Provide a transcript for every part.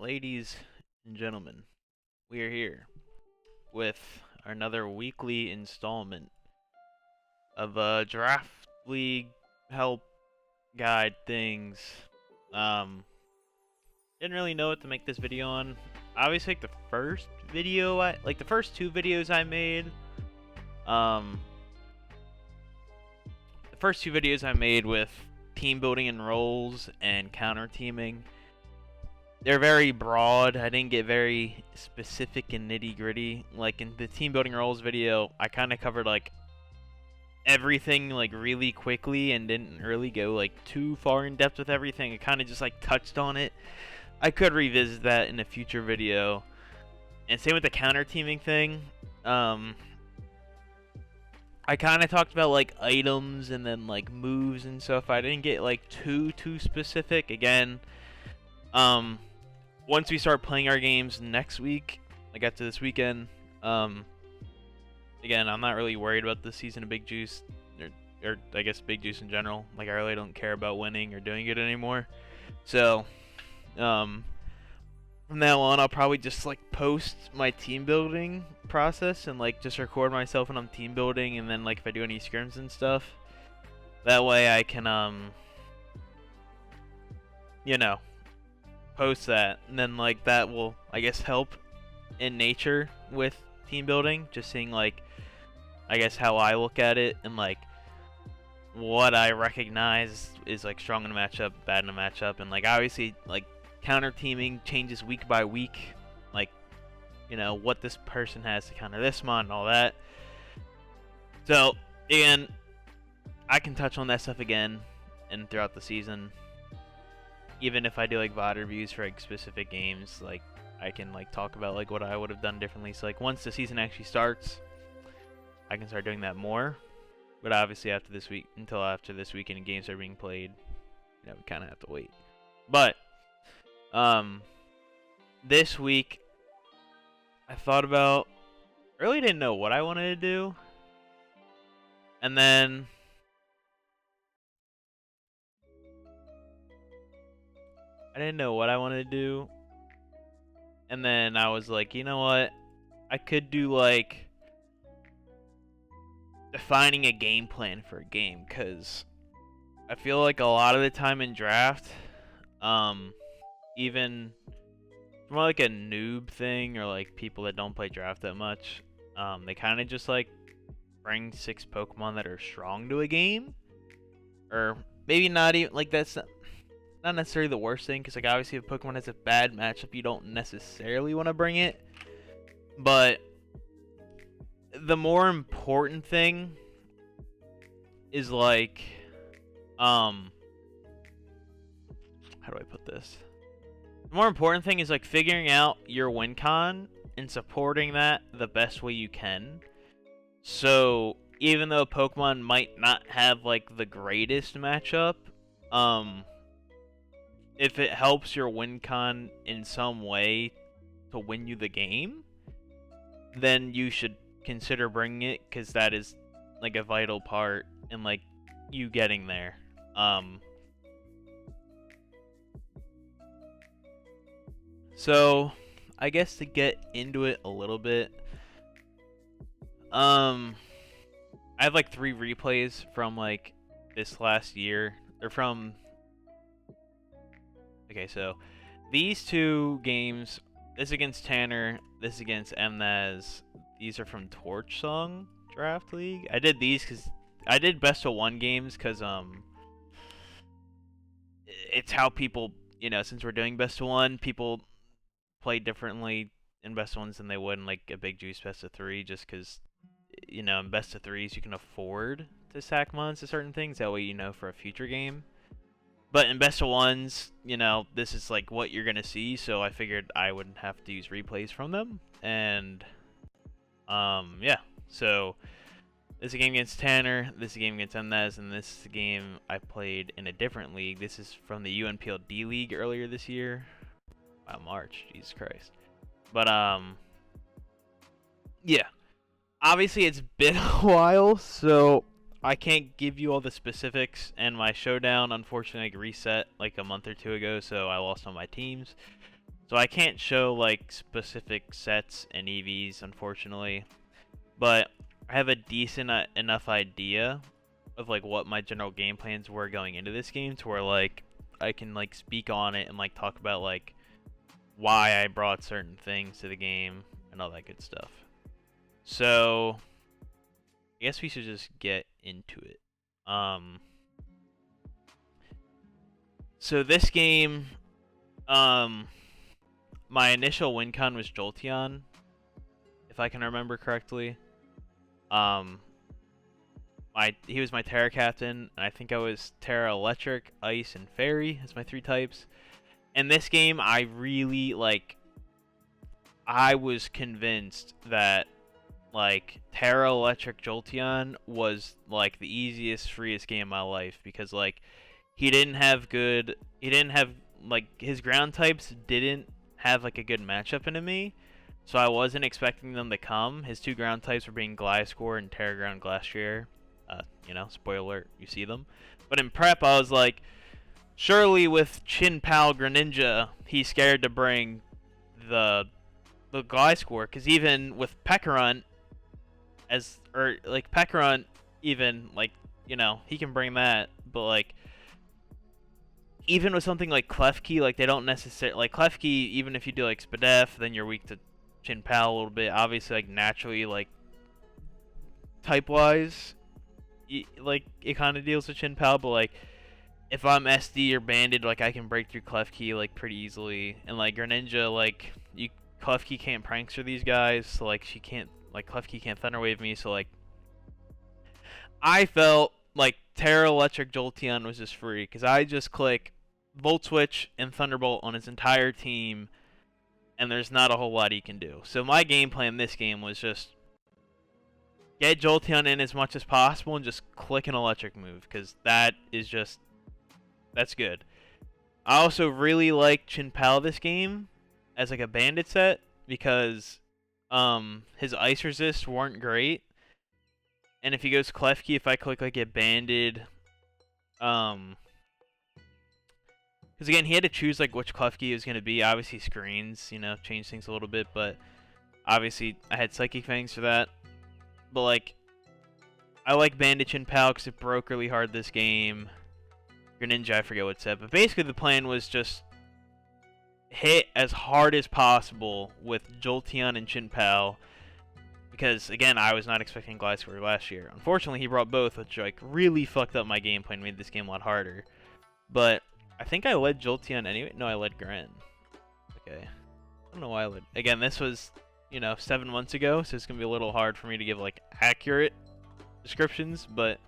ladies and gentlemen, we are here with another weekly installment of draft league help guide things. Um, didn't really know what to make this video on. Obviously, the first the first two videos I made. Um, the first two videos I made with team building and roles and counter teaming. They're very broad. I didn't get very specific and nitty gritty. Like in the team building roles video, I kind of covered like everything like really quickly and didn't really go like too far in depth with everything. I kind of just like touched on it. I could revisit that in a future video. And same with the counter teaming thing. I kind of talked about like items and then like moves and stuff. I didn't get like too specific. Again, once we start playing our games next week, like after this weekend, again, I'm not really worried about this season of Big Juice, or I guess Big Juice in general. Like, I really don't care about winning or doing it anymore. So, from now on, I'll probably just like post my team building process and like just record myself when I'm team building, and then like if I do any scrims and stuff, that way I can you know, post that, and then like that will, I guess, help in nature with team building, just seeing like, I guess, how I look at it and like what I recognize is like strong in a matchup, bad in a matchup, and like obviously like counter teaming changes week by week, like, you know, what this person has to counter this mod and all that. So again, I can touch on that stuff again and throughout the season. Even if I do like VOD reviews for like specific games, like I can like talk about like what I would have done differently. So like once the season actually starts, I can start doing that more. But obviously after this week, until after this weekend and games are being played, you know, we kind of have to wait. But this week I thought about, really didn't know what I wanted to do, and then I didn't know what I wanted to do. And then I was like, you know what? I could do like defining a game plan for a game, because I feel like a lot of the time in draft, even more like a noob thing, or like people that don't play draft that much, they kind of just like bring 6 Pokemon that are strong to a game, or maybe not even like that's not necessarily the worst thing, because like obviously if Pokemon has a bad matchup, you don't necessarily want to bring it, but the more important thing is like how do I put this? The more important thing is like figuring out your win con and supporting that the best way you can. So even though Pokemon might not have like the greatest matchup, if it helps your win con in some way to win you the game, then you should consider bringing it, because that is like a vital part in like you getting there. So I guess to get into it a little bit, I have like 3 replays from like this last year. They're from, okay, so these 2 games, this against Tanner, this against Mnaz, these are from Torch Song Draft League. I did these because I did best of 1 games, because it's how people, you know, since we're doing best of 1, people play differently in best of 1s than they would in like a Big Juice best of 3, just because, you know, in best of 3s you can afford to sack mons to certain things, that way you know for a future game. But in best of 1s, you know, this is like what you're gonna see, so I figured I wouldn't have to use replays from them. And yeah, so this is a game against Tanner, this is a game against Mnaz, and this is a game I played in a different league. This is from the UNPLD league earlier this year. Wow, March, Jesus Christ. But yeah, obviously it's been a while, so I can't give you all the specifics, and my showdown unfortunately reset like a month or 2 ago, so I lost all my teams. So I can't show like specific sets and EVs, unfortunately, but I have a decent enough idea of like what my general game plans were going into this game to where like I can like speak on it and like talk about like why I brought certain things to the game and all that good stuff. So I guess we should just get into it. So this game, my initial win con was Jolteon, if I can remember correctly. He was my Terra captain, and I think I was Terra Electric, Ice, and Fairy as my 3 types. In this game, I really I was convinced that like Terra Electric Jolteon was like the easiest, freest game of my life because like he didn't have like his ground types didn't have like a good matchup into me. So I wasn't expecting them to come. His 2 ground types were being Gliscor and Terra Ground Glastrier. Spoiler alert, you see them. But in prep, I was like, surely with Chin Pao Greninja, he's scared to bring the Gliscor, because even with Pekarunt, Pekarunt, even like he can bring that, but like even with something like Klefki, like they don't necessarily like Klefki. Even if you do like Spadef, then you're weak to Chin Pao a little bit. Obviously, like naturally, like type wise, like it kind of deals with Chin Pao, but like if I'm SD or banded, like I can break through Klefki like pretty easily, and like Greninja, like Klefki can't prankster these guys, so like Klefki can't Thunder Wave me, so like I felt like Terra Electric Jolteon was just free because I just click Volt Switch and Thunderbolt on his entire team, and there's not a whole lot he can do. So my game plan this game was just get Jolteon in as much as possible and just click an electric move because that's good. I also really like Chin Pao this game as like a bandit set because his ice resists weren't great. And if he goes Klefki, if I click like get banded, because again he had to choose like which Klefki he was gonna be. Obviously screens, change things a little bit, but obviously I had Psychic Fangs for that. But like, I like Bandit Chin Pao because it broke really hard this game. Greninja, I forget what it said, but basically the plan was just hit as hard as possible with Jolteon and Chin Pao. Because, again, I was not expecting Gliscor last year. Unfortunately, he brought both, which, like, really fucked up my game plan, made this game a lot harder. But I think I led Jolteon anyway. No, I led Gren. Okay. I don't know why I led. Again, this was, 7 months ago, so it's going to be a little hard for me to give, like, accurate descriptions. But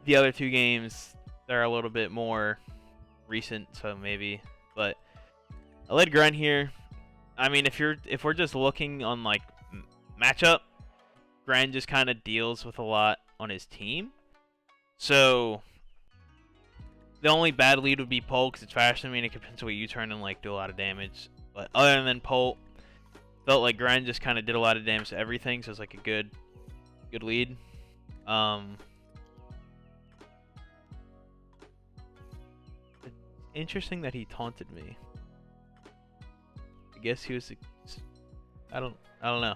the other 2 games, they're a little bit more recent, so maybe. But I led Gren here. I mean, if we're just looking on, like, matchup, Gren just kind of deals with a lot on his team. So the only bad lead would be Pole because it's faster than me and it can potentially U-turn and like do a lot of damage. But other than Pole, felt like Gren just kind of did a lot of damage to everything, so it's like a good lead. It's interesting that he taunted me. I guess he was. I don't know.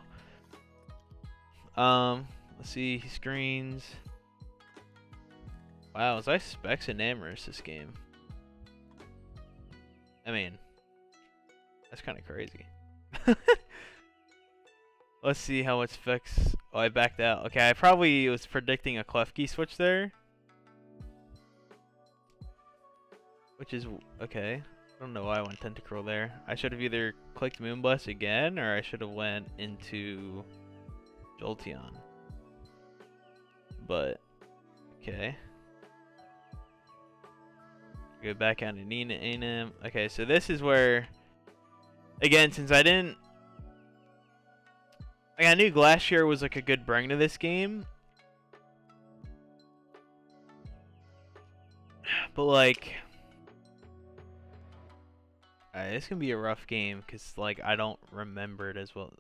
Let's see, he screens. Wow, was I Specs and Amorous this game? I mean, that's kind of crazy. Let's see how much Specs. Oh, I backed out. Okay, I probably was predicting a Klefki switch there. Which is, okay. I don't know why I went Tentacruel there. I should have either clicked Moonblast again, or I should have went into Jolteon. But okay. Go back out to Nina Anam. Okay, so this is where, again, since I didn't, like, I knew Glacier was like a good bring to this game, but like, it's gonna be a rough game because like I don't remember it as well.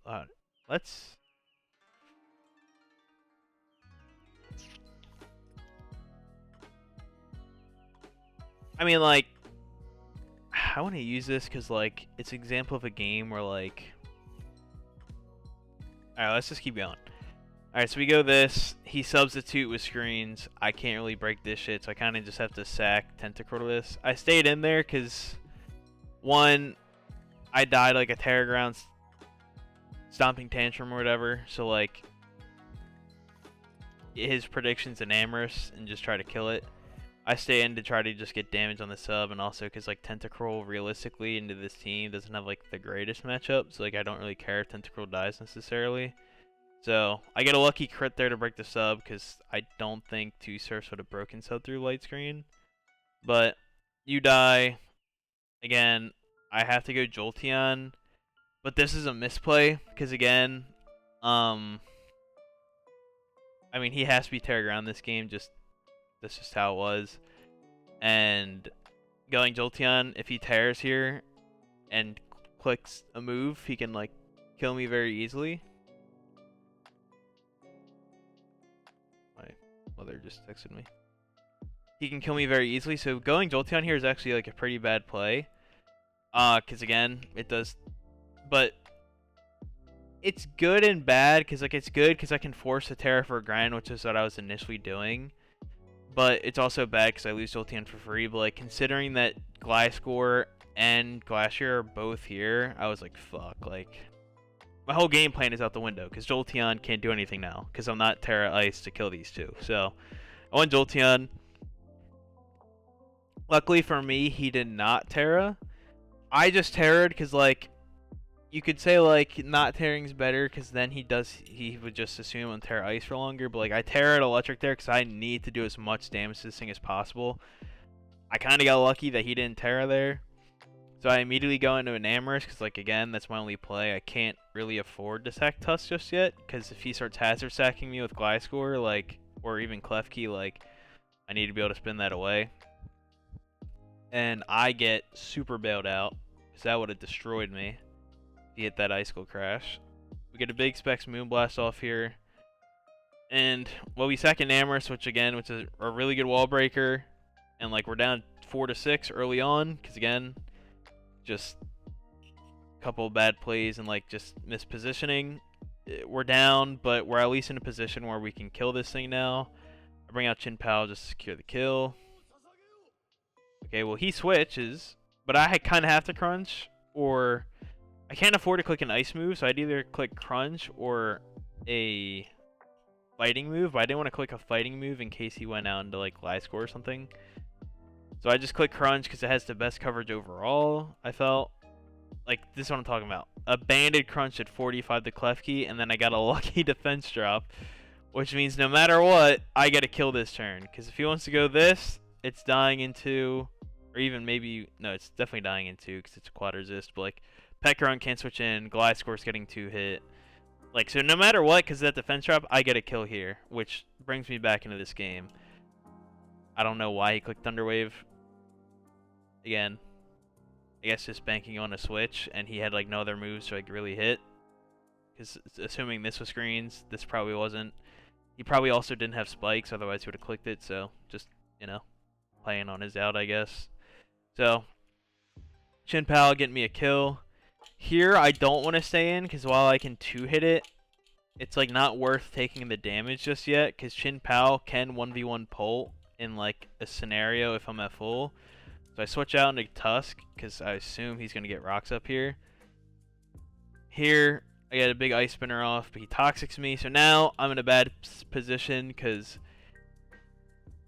Let's. I mean, like, I want to use this because, like, it's an example of a game where, like... Alright, let's just keep going. Alright, so we go this. He substitute with screens. I can't really break this shit, so I kind of just have to sack Tentacruel to this. I stayed in there because, one, I died like a Terra Ground stomping tantrum or whatever, so, like, his prediction's an Amorous and just try to kill it. I stay in to try to just get damage on the sub, and also because, like, Tentacruel realistically into this team doesn't have, like, the greatest matchups. So, like, I don't really care if Tentacruel dies necessarily. So I get a lucky crit there to break the sub because I don't think 2 Surfs would have broken sub through light screen. But you die. Again, I have to go Jolteon. But this is a misplay because, again, I mean, he has to be Terra Ground this game. That's just how it was. And going Jolteon, if he tears here and clicks a move, he can, like, kill me very easily. My mother just texted me. He can kill me very easily, so going Jolteon here is actually, like, a pretty bad play. Because, again, it does... But it's good and bad, because, like, it's good because I can force a Terra for a grind, which is what I was initially doing. But it's also bad because I lose Jolteon for free. But, like, considering that Gliscor and Glacier are both here, I was like, fuck. Like, my whole game plan is out the window because Jolteon can't do anything now because I'm not Terra Ice to kill these two. So, I went Jolteon. Luckily for me, he did not Terra. I just Terra'd because, like, you could say, like, not tearing's better because then he would just assume on Terra Ice for longer. But, like, I Terra'd Electric there because I need to do as much damage to this thing as possible. I kind of got lucky that he didn't Terra there. So I immediately go into an Amorous because, like, again, that's my only play. I can't really afford to sack Tusk just yet because if he starts hazard sacking me with Gliscor, like, or even Klefki, like, I need to be able to spin that away. And I get super bailed out because that would have destroyed me. He hit that Icicle Crash. We get a big Specs Moonblast off here. And, well, we sack an Amorous, which is a really good wall breaker. And, like, we're down 4-6 early on. Because, again, just a couple of bad plays and, like, just mispositioning. We're down, but we're at least in a position where we can kill this thing now. I bring out Chin Pao just to secure the kill. Okay, well, he switches. But I kind of have to crunch, or... I can't afford to click an ice move, so I'd either click crunch or a fighting move, but I didn't want to click a fighting move in case he went out into, like, Gliscor or something. So I just click crunch because it has the best coverage overall, I felt. Like, this is what I'm talking about. A banded crunch at 45 to Klefki, and then I got a lucky defense drop, which means no matter what, I got to kill this turn. Because if he wants to go this, it's dying into, or even maybe, no, it's definitely dying into because it's a quad resist, but, like, Pekkaron can't switch in. Gliscor's getting 2 hit. Like, so no matter what, because of that defense drop, I get a kill here, which brings me back into this game. I don't know why he clicked Thunderwave. Again, I guess just banking on a switch, and he had, like, no other moves to, like, really hit. Because assuming this was screens, this probably wasn't. He probably also didn't have spikes, otherwise he would have clicked it, so just, you know, playing on his out, I guess. So, Chin Pao getting me a kill. Here, I don't want to stay in, because while I can 2-hit it, it's, like, not worth taking the damage just yet, because Chin Pao can 1v1 pull in, like, a scenario if I'm at full. So I switch out into Tusk, because I assume he's going to get rocks up here. Here, I get a big Ice Spinner off, but he Toxics me, so now I'm in a bad position, because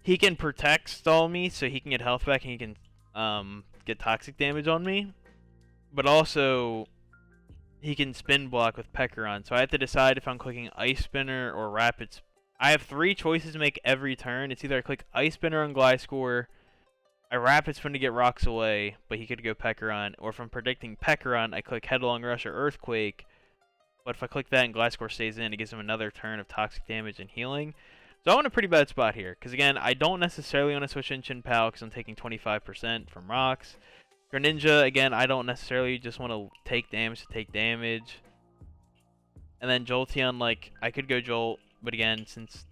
he can Protect stall me, so he can get health back, and he can get toxic damage on me. But also, he can spin block with Pekkaron. So I have to decide if I'm clicking Ice Spinner or Rapid. I have 3 choices to make every turn. It's either I click Ice Spinner on Gliscor, I Rapid Spin to get rocks away, but he could go Pekkaron. Or if I'm predicting Pekkaron, I click Headlong Rush or Earthquake. But if I click that and Gliscor stays in, it gives him another turn of toxic damage and healing. So I'm in a pretty bad spot here. Because again, I don't necessarily want to switch in Chin Pao because I'm taking 25% from rocks. Greninja, again, I don't necessarily just want to take damage to take damage. And then Jolteon, like, I could go Jolt, but again, since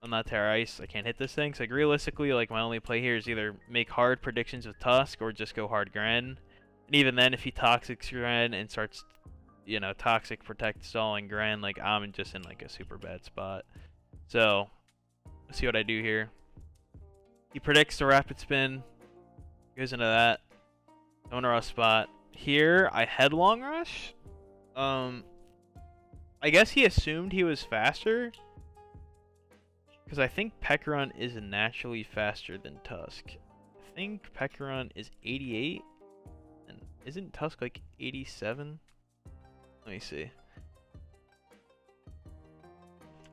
I'm not Terra Ice, I can't hit this thing. So, like, realistically, like, my only play here is either make hard predictions with Tusk or just go hard Gren. And even then, if he toxics Gren and starts, toxic protect stalling Gren, like I'm just in like a super bad spot. So let's see what I do here. He predicts the rapid spin, goes into that. Don't rush spot. Here I headlong rush. I guess he assumed he was faster, because I think Pekaron is naturally faster than Tusk. I think Pekaron is 88, and isn't Tusk like 87? Let me see.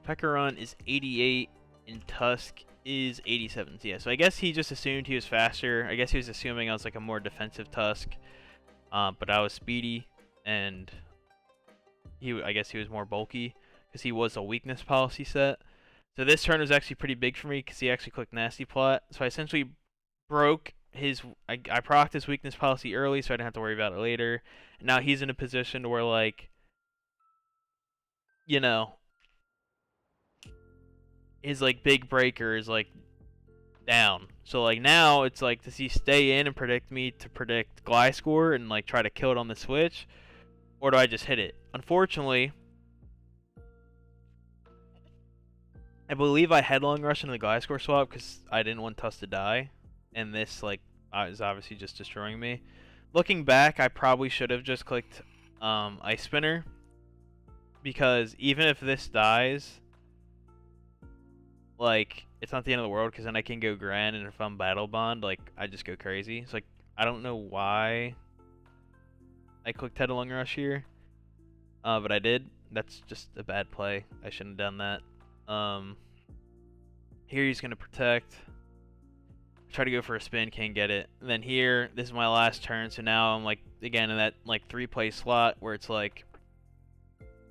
Pekaron is 88, and Tusk is 87. So yeah, so I guess he just assumed he was faster. I guess he was assuming I was like a more defensive Tusk, but I was speedy, and I guess he was more bulky because he was a weakness policy set. So this turn was actually pretty big for me because he actually clicked Nasty Plot. So I essentially broke his... I procced his weakness policy early so I didn't have to worry about it later. And now he's in a position where, like, his, like, big breaker is, like, down. So, like, now it's, like, does he stay in and predict me to predict Gliscor and, like, try to kill it on the switch? Or do I just hit it? Unfortunately, I believe I headlong rushed into the Gliscor swap because I didn't want Tusk to die. And this, like, is obviously just destroying me. Looking back, I probably should have just clicked Ice Spinner. Because even if this dies, like, it's not the end of the world because then I can go Gren, and if I'm Battle Bond, like, I just go crazy. It's like, I don't know why I clicked headlong rush here. But I did. That's just a bad play. I shouldn't have done that. Here he's going to protect. Try to go for a spin, can't get it. And then here, this is my last turn, so now I'm like, again, in that like 3-play slot where it's like,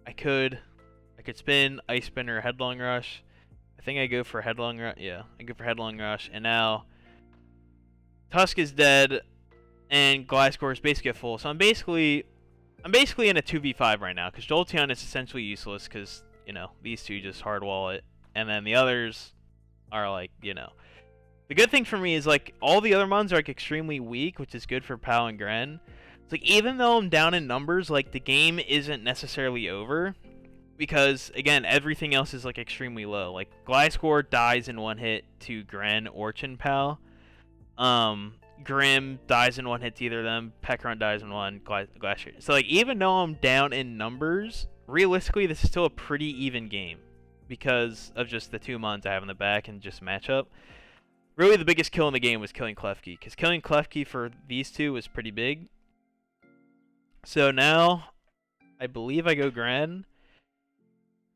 I could spin, Ice Spinner, or headlong rush. I think I go for headlong rush. Yeah, I go for headlong rush. And now Tusk is dead, and Gliscor is basically at full. So I'm basically in a 2v5 right now because Jolteon is essentially useless because, these two just hardwall it. And then the others are like, The good thing for me is, like, all the other mons are, like, extremely weak, which is good for Pal and Gren. It's like, even though I'm down in numbers, like, the game isn't necessarily over. Because, again, everything else is, like, extremely low. Like, Gliscor dies in one hit to Gren or Pal. Grim dies in one hit to either of them. Pekaron dies in one. Glacier. So, like, even though I'm down in numbers, realistically, this is still a pretty even game. Because of just the two mons I have in the back and just matchup. Really, the biggest kill in the game was killing Klefki, because killing Klefki for these two was pretty big. So now, I believe I go Gren.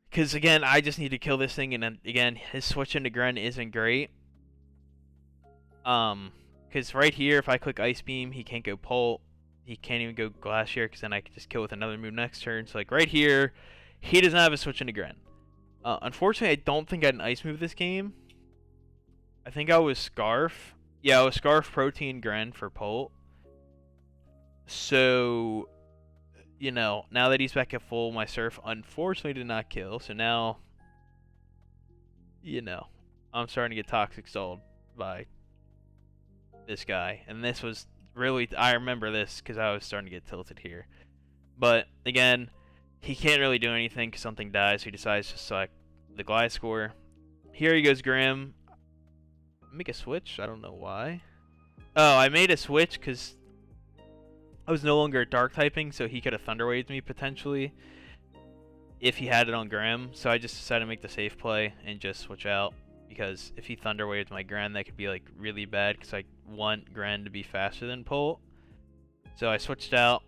Because, again, I just need to kill this thing, and again, his switch into Gren isn't great. Because right here, if I click Ice Beam, he can't go Pult. He can't even go Glacier, because then I can just kill with another move next turn. So, like, right here, he doesn't have a switch into Gren. Unfortunately, I don't think I had an Ice move this game. I think I was Scarf. Yeah, I was Scarf, Protein, Gren for Pult. So, now that he's back at full, my Surf unfortunately did not kill. So now, I'm starting to get Toxic stalled by this guy. And this was really, I remember this because I was starting to get tilted here. But, again, he can't really do anything because something dies. So he decides to select the Gliscor. Here he goes Grim. Make a switch? I don't know why. Oh, I made a switch because I was no longer dark typing, so he could have Thunder Waved me potentially if he had it on Grim. So I just decided to make the safe play and just switch out, because if he Thunder Waved my Gren, that could be like really bad because I want Gren to be faster than Pult. So I switched out.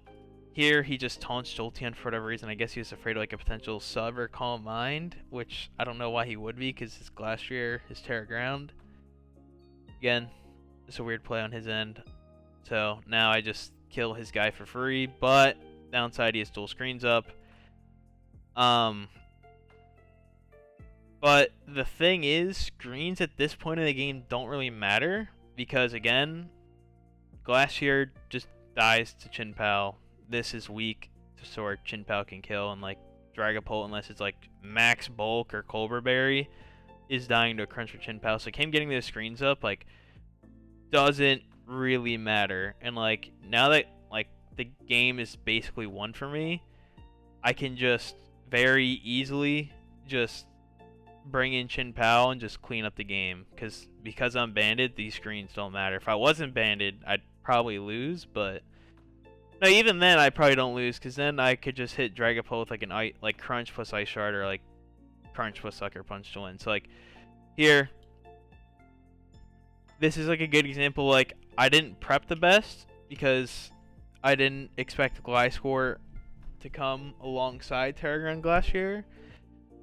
Here he just taunts Jolteon for whatever reason. I guess he was afraid of like a potential sub or Calm Mind, which I don't know why he would be because his Glacier is Terra Ground. Again, it's a weird play on his end. So now I just kill his guy for free, but downside he has dual screens up. But the thing is, screens at this point in the game don't really matter because, again, Glacier just dies to Pal. This is weak to sort Pal can kill, and like Dragapult, unless it's like max bulk or Colbur Berry, is dying to a crunch for Pal. So him getting those screens up, like, doesn't really matter. And like, now that like the game is basically won for me, I can just very easily just bring in Chin Pao and just clean up the game. Because I'm banded, these screens don't matter. If I wasn't banded, I'd probably lose, but no, even then I probably don't lose, because then I could just hit Dragapult with like an like Crunch plus Ice Shard, or like Crunch plus Sucker Punch to win. So like here, this is like a good example. Like, I didn't prep the best because I didn't expect Gliscor to come alongside Terragon Glacier,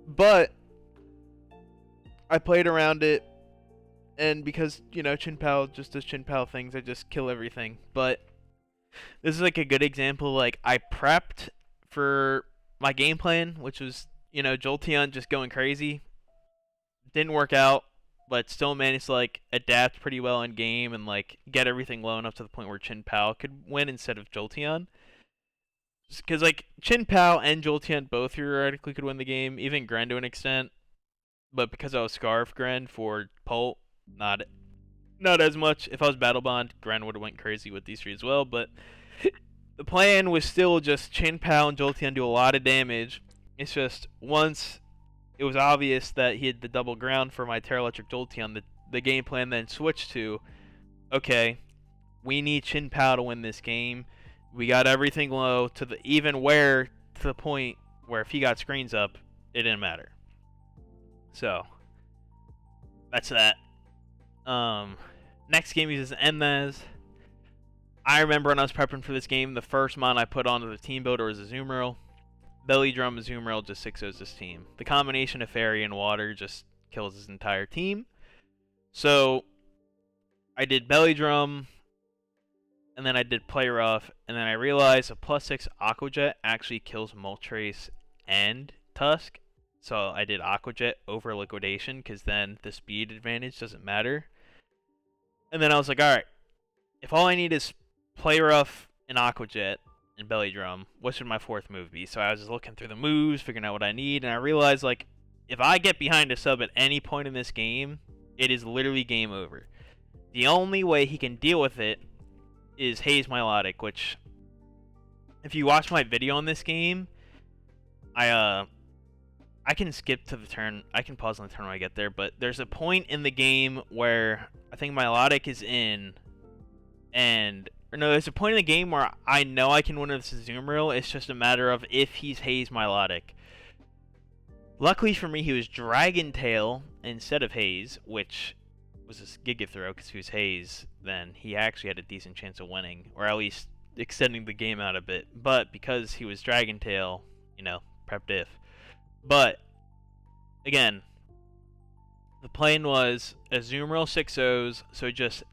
but I played around it, and because, you know, Chin Pao just does Chin Pao things, I just kill everything. But this is like a good example. Like, I prepped for my game plan, which was, you know, Jolteon just going crazy. Didn't work out, but still managed to like adapt pretty well in game and like get everything low enough to the point where Chin Pao could win instead of Jolteon. Because like Chin Pao and Jolteon both theoretically could win the game, even Gren to an extent. But because I was Scarf Gren for Pult, not as much. If I was Battle Bond, Gren would have went crazy with these three as well. But the plan was still just Chin Pao and Jolteon do a lot of damage. It's just once it was obvious that he had the double ground for my Terra Electric Jolteon, the game plan then switched to, okay, we need Chin Pao to win this game. We got everything low to the point where if he got screens up, it didn't matter. So that's that. Next game uses Mnez. I remember when I was prepping for this game, the first mon I put onto the team builder was Azumarill. Belly Drum Azumarill just 6-0s this team. The combination of Fairy and Water just kills his entire team. So I did Belly Drum, and then I did Play Rough, and then I realized a +6 Aqua Jet actually kills Moltres and Tusk. So I did Aqua Jet over Liquidation, because then the speed advantage doesn't matter. And then I was like, alright, if all I need is Play Rough and Aqua Jet and Belly Drum, what should my fourth move be? So I was just looking through the moves, figuring out what I need, and I realized, like, if I get behind a sub at any point in this game, it is literally game over. The only way he can deal with it is Haze Milotic, which, if you watch my video on this game, I can skip to the turn. I can pause on the turn when I get there, but there's a point in the game where I think Milotic is in, there's a point in the game where I know I can win with Azumarill. It's just a matter of if he's Haze Milotic. Luckily for me, he was Dragon Tail instead of Haze, which was a Giga Throw, because if he was Haze, then he actually had a decent chance of winning, or at least extending the game out a bit. But because he was Dragon Tail, you know, prepped if. But, again, the plan was Azumarill 6-0s, so just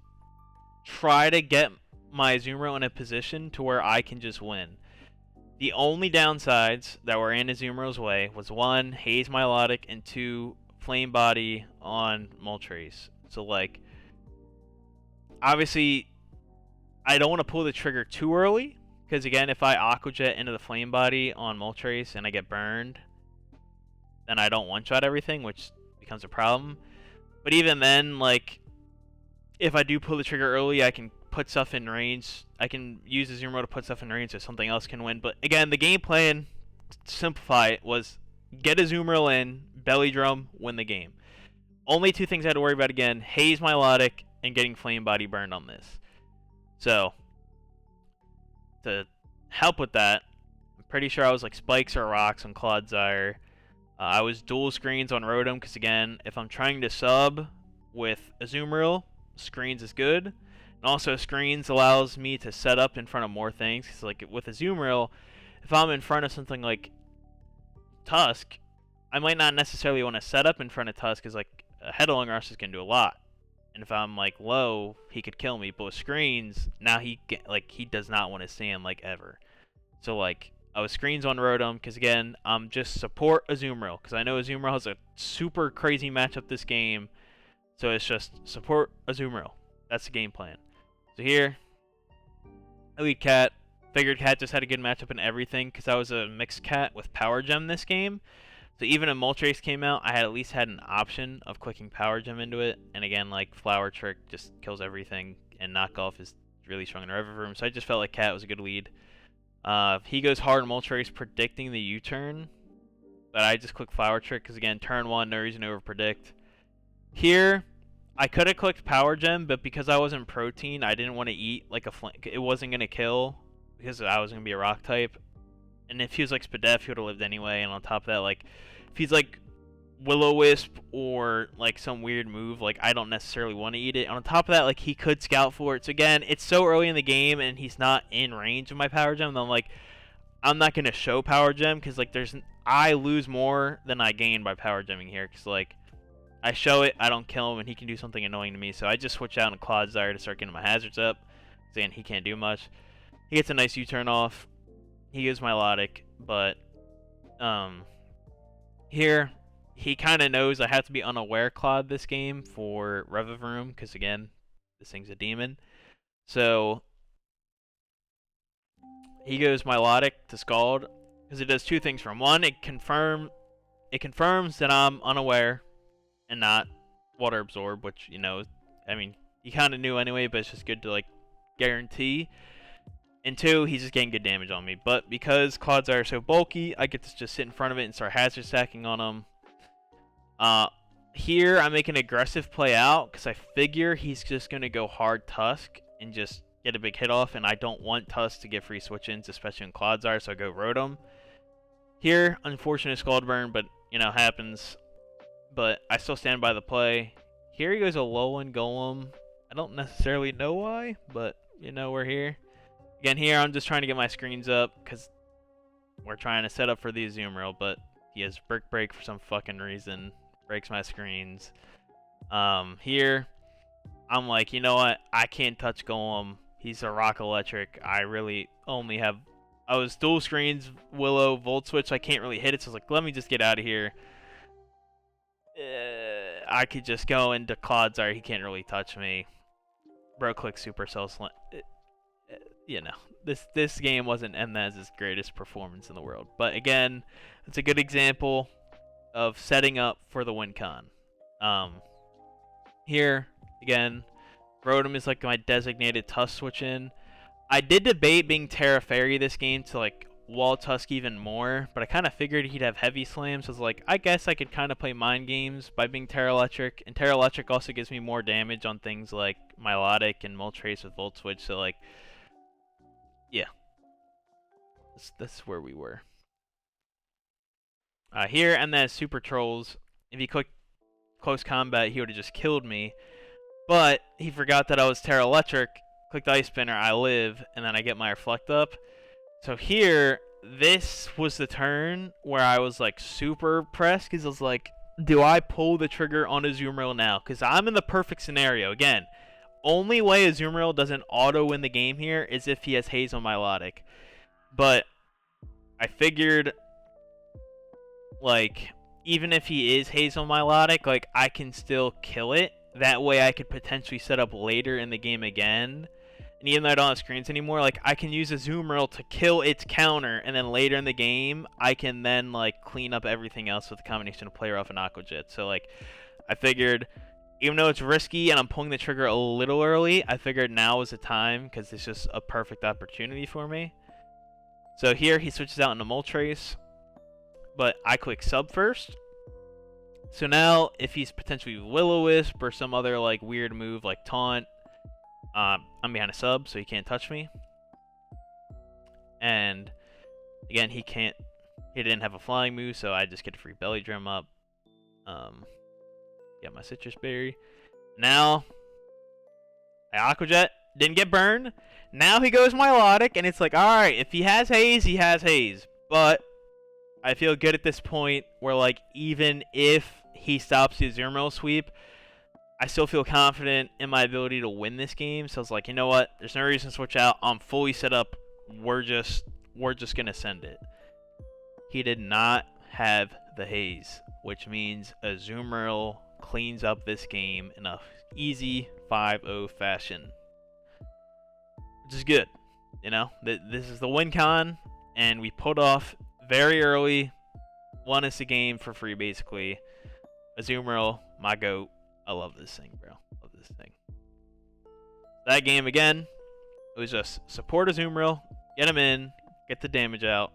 try to get my Azumarill in a position to where I can just win. The only downsides that were in Azumarill's way was 1, Haze Milotic, and 2, Flame Body on Moltres. So, like, obviously, I don't want to pull the trigger too early, because, again, if I Aqua Jet into the Flame Body on Moltres and I get burned, then I don't one-shot everything, which becomes a problem. But even then, like, if I do pull the trigger early, I can put stuff in range. I can use Azumarill to put stuff in range so something else can win. But again, the game plan, to simplify it, was get Azumarill in, Belly Drum, win the game. Only 2 things I had to worry about again, Haze Milotic and getting Flame Body burned on this. So, to help with that, I'm pretty sure I was like Spikes or Rocks on Clodsire. I was dual screens on Rotom, because again, if I'm trying to sub with Azumarill, screens is good. And also screens allows me to set up in front of more things, because like with Azumarill, if I'm in front of something like Tusk, I might not necessarily want to set up in front of Tusk, because like a Headlong Rush is going to do a lot. And if I'm like low, he could kill me. But with screens, now he does not want to stand like ever. So like I was screens on Rotom, because again, just support Azumarill, because I know Azumarill has a super crazy matchup this game. So it's just support Azumarill. That's the game plan. So here, Elite Cat. Figured Cat just had a good matchup in everything, because I was a mixed Cat with Power Gem this game. So even if Moltres came out, I had at least had an option of clicking Power Gem into it. And again, like, Flower Trick just kills everything, and Knockoff is really strong in the River Room. So I just felt like Cat was a good lead. He goes hard on Moltres, predicting the U-turn. But I just click Flower Trick because, again, turn 1, no reason to over-predict. Here, I could have clicked Power Gem, but because I wasn't Protein, I didn't want to eat like a Flame. It wasn't going to kill because I was going to be a Rock type. And if he was like Spadef, he would have lived anyway. And on top of that, like, if he's like Will-O-Wisp or like some weird move, like, I don't necessarily want to eat it. And on top of that, like, he could scout for it. So again, it's so early in the game and he's not in range of my Power Gem. Then I'm not gonna show Power Gem because like I lose more than I gain by Power Gemming here. Because like I show it, I don't kill him, and he can do something annoying to me. So I just switch out into Clodsire to start getting my hazards up. Again, he can't do much. He gets a nice U-turn off. He gives Milotic, but here he kind of knows I have to be unaware Clod this game for Revivroom because again, this thing's a demon. So he goes Milotic to Scald because it does two things for him. One, it confirms that I'm unaware and not Water Absorb, which, you know, I mean, you kind of knew anyway, but it's just good to like guarantee. And two, he's just getting good damage on me. But because Clodsire are so bulky, I get to just sit in front of it and start hazard stacking on him. Here, I make an aggressive play out because I figure he's just going to go hard Tusk and just get a big hit off. And I don't want Tusk to get free switch-ins, especially in Clodsire, so I go Rotom. Here, unfortunate Scald Burn, but, you know, happens. But I still stand by the play. Here he goes Alolan Golem. I don't necessarily know why, but, you know, we're here. Again, here I'm just trying to get my screens up because we're trying to set up for the Azumarill, but he has Brick Break for some fucking reason. Breaks my screens. Here, I'm like, you know what? I can't touch Golem. He's a Rock Electric. I really only have... I was dual screens, Willow, Volt Switch. I can't really hit it, so I was like, let me just get out of here. I could just go into Clodsire. He can't really touch me. Bro, click Supercell Slam. You know, this game wasn't Mnez's greatest performance in the world. But again, it's a good example of setting up for the win con. Here, again, Rotom is like my designated Tusk switch in. I did debate being Terra Fairy this game to like wall Tusk even more, but I kind of figured he'd have Heavy Slam, so I was like, I guess I could kind of play mind games by being Terra Electric. And Terra Electric also gives me more damage on things like Milotic and Moltres with Volt Switch, so like, yeah, that's where we were. Here, and then Super Trolls. If he clicked Close Combat, he would have just killed me. But he forgot that I was Terra Electric. Clicked Ice Spinner, I live, and then I get my Reflect up. So here, this was the turn where I was like super pressed because I was like, do I pull the trigger on Azumarill now? Because I'm in the perfect scenario. Again, only way Azumarill doesn't auto win the game here is if he has Haze on Milotic. But I figured, like, even if he is Haze on Milotic, like, I can still kill it. That way I could potentially set up later in the game again. And even though I don't have screens anymore, like, I can use Azumarill to kill its counter, and then later in the game, I can then, like, clean up everything else with a combination of Play Rough and Aqua Jet. So, like, I figured, even though it's risky and I'm pulling the trigger a little early, I figured now was the time, because it's just a perfect opportunity for me. So here, he switches out into Moltres, but I click Sub first. So now, if he's potentially Will-O-Wisp or some other, like, weird move like Taunt, I'm behind a sub, so he can't touch me. And again, he didn't have a flying move, so I just get a free Belly Drum up. Get my Citrus Berry. Now, I Aqua Jet, didn't get burned. Now he goes Milotic, and it's like, alright, if he has Haze, he has Haze. But I feel good at this point where, like, even if he stops the Azumarill sweep, I still feel confident in my ability to win this game. So I was like, you know what? There's no reason to switch out. I'm fully set up. We're just gonna send it. He did not have the Haze, which means Azumarill cleans up this game in a easy 5-0 fashion, which is good. You know, this is the win con, and we put off very early. Won us the game for free, basically. Azumarill, my goat. I love this thing, bro. Love this thing. That game, again, it was just support Azumarill, get him in, get the damage out.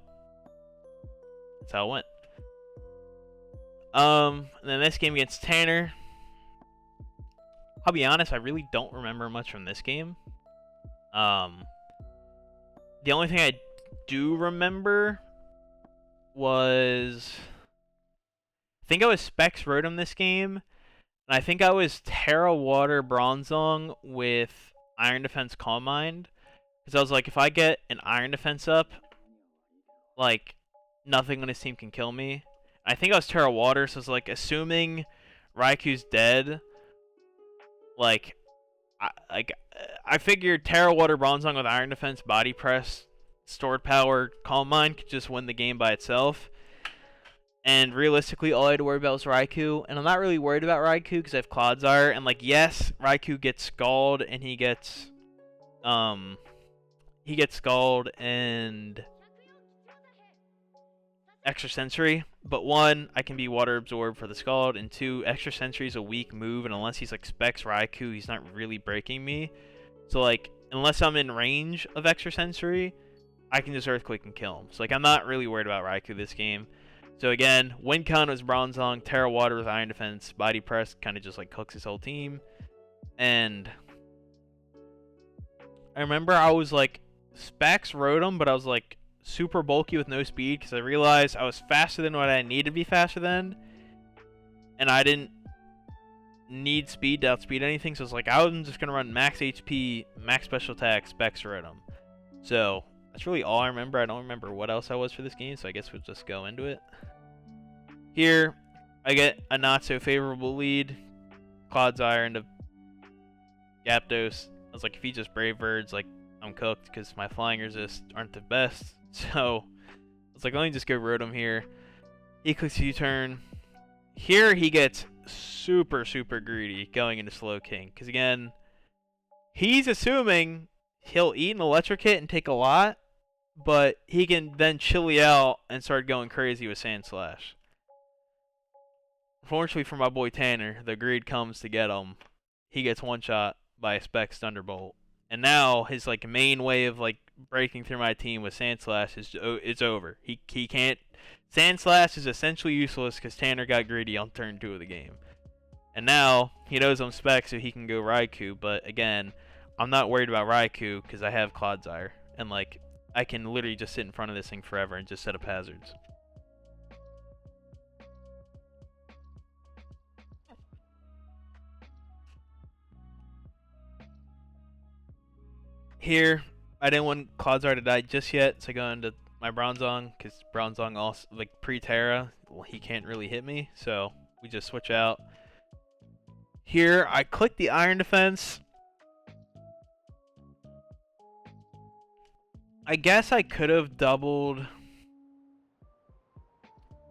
That's how it went. And then this game against Tanner. I'll be honest, I really don't remember much from this game. The only thing I do remember was, I think I was Specs Rotom this game, and I think I was Terra Water Bronzong with Iron Defense Calm Mind, because I was like, if I get an Iron Defense up, like, nothing on his team can kill me. I think I was Terra Water, so I was like, assuming Raikou's dead, like, I figured Terra Water Bronzong with Iron Defense, Body Press, Stored Power, Calm Mind could just win the game by itself. And realistically, all I had to worry about was Raikou. And I'm not really worried about Raikou because I have Clodsire. And, like, yes, Raikou gets Scald and he gets Scald and Extra Sensory. But one, I can be Water Absorb for the Scald. And two, Extra Sensory is a weak move. And unless he's like Specs Raikou, he's not really breaking me. So, like, unless I'm in range of Extra Sensory, I can just Earthquake and kill him. So, like, I'm not really worried about Raikou this game. So, again, win con was Bronzong, Terra Water with Iron Defense, Body Press kind of just, like, cooks his whole team. And I remember I was, like, Specs Rotom, but I was, like, super bulky with no speed because I realized I was faster than what I needed to be faster than. And I didn't need speed to outspeed anything. So, it's like, I was just going to run max HP, max special attack, Specs Rotom. So, that's really all I remember. I don't remember what else I was for this game, so I guess we'll just go into it. Here, I get a not-so-favorable lead. Clodsire into Gyapdos. I was like, if he just Brave Birds, like, I'm cooked because my Flying Resist aren't the best. So, I was like, let me just go Rotom here. He clicks U-turn. Here, he gets super, super greedy going into Slowking. Because, again, he's assuming he'll eat an Electric Hit and take a lot, but he can then chilly out and start going crazy with Sand Slash. Unfortunately for my boy Tanner, the greed comes to get him. He gets one shot by a Specs Thunderbolt. And now his like main way of like breaking through my team with Sand Slash is it's over. He can't. Sand Slash is essentially useless because Tanner got greedy on turn 2 of the game. And now he knows I'm Specs, so he can go Raikou. But again, I'm not worried about Raikou because I have Clodsire. And like, I can literally just sit in front of this thing forever and just set up hazards. Here, I didn't want Clodsire to die just yet, so I go into my Bronzong, because Bronzong also, like, pre-Terra, well, he can't really hit me, so we just switch out. Here, I click the Iron Defense. I guess I could have doubled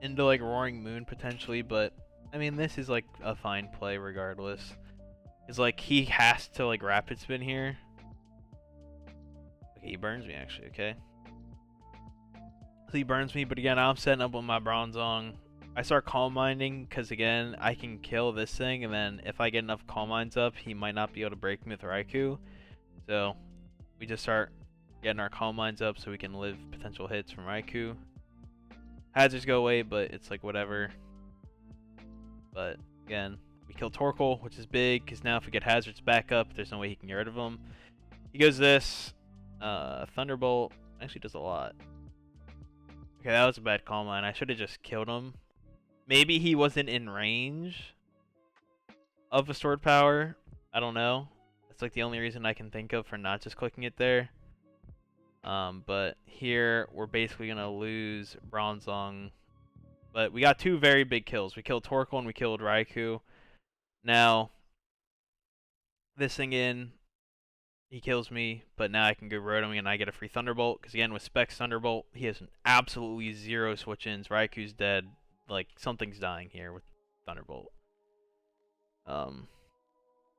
into, like, Roaring Moon, potentially, but, I mean, this is, like, a fine play regardless. It's like, he has to, like, Rapid Spin here. Okay, he burns me, actually, okay. So he burns me, but again, I'm setting up with my Bronzong. I start Calm Minding, because again, I can kill this thing, and then if I get enough Calm Minds up, he might not be able to break me with Raikou. So, we just start getting our Calm Minds up so we can live potential hits from Raikou. Hazards go away, but it's like whatever. But, again, we kill Torkoal, which is big, because now if we get Hazards back up, there's no way he can get rid of him. He goes this. Thunderbolt actually does a lot. Okay, that was a bad Calm Mind. I should have just killed him. Maybe he wasn't in range of a Stored Power. I don't know. That's like the only reason I can think of for not just clicking it there. But here, we're basically going to lose Bronzong. But we got two very big kills. We killed Torkoal and we killed Raikou. Now, this thing in, he kills me, but now I can go Rotom and I get a free Thunderbolt. Because again, with Specs Thunderbolt, he has absolutely zero switch-ins. Raikou's dead. Like, something's dying here with Thunderbolt. Oh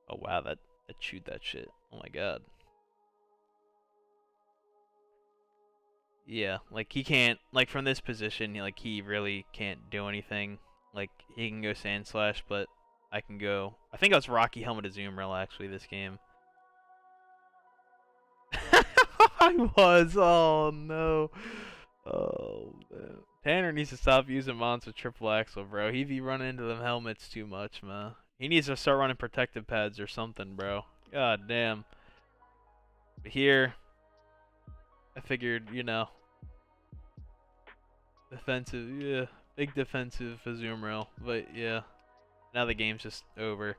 wow, that chewed that shit. Oh my god. Yeah, like he can't, like from this position, like he really can't do anything. Like he can go Sand Slash, but I can go. I think I was Rocky Helmet Azumarill actually this game. I was. Oh no. Oh man. Tanner needs to stop using Mons with triple axle, bro. He be running into them helmets too much, man. He needs to start running protective pads or something, bro. God damn. But here, I figured, you know, defensive, yeah, big defensive for zoom rail. But yeah, now the game's just over.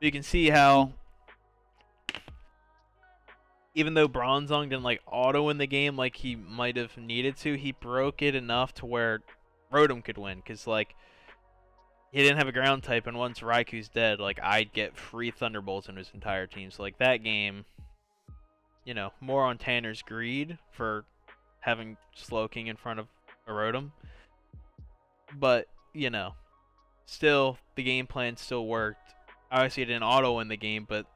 You can see how, even though Bronzong didn't like auto in the game like he might have needed to, he broke it enough to where Rotom could win. Cause like he didn't have a ground type, and once Raikou's dead, like I'd get free Thunderbolts in his entire team. So like that game, you know, more on Tanner's greed for having Slowking in front of a Rotom. But, you know, still, the game plan still worked. Obviously, it didn't auto win the game, but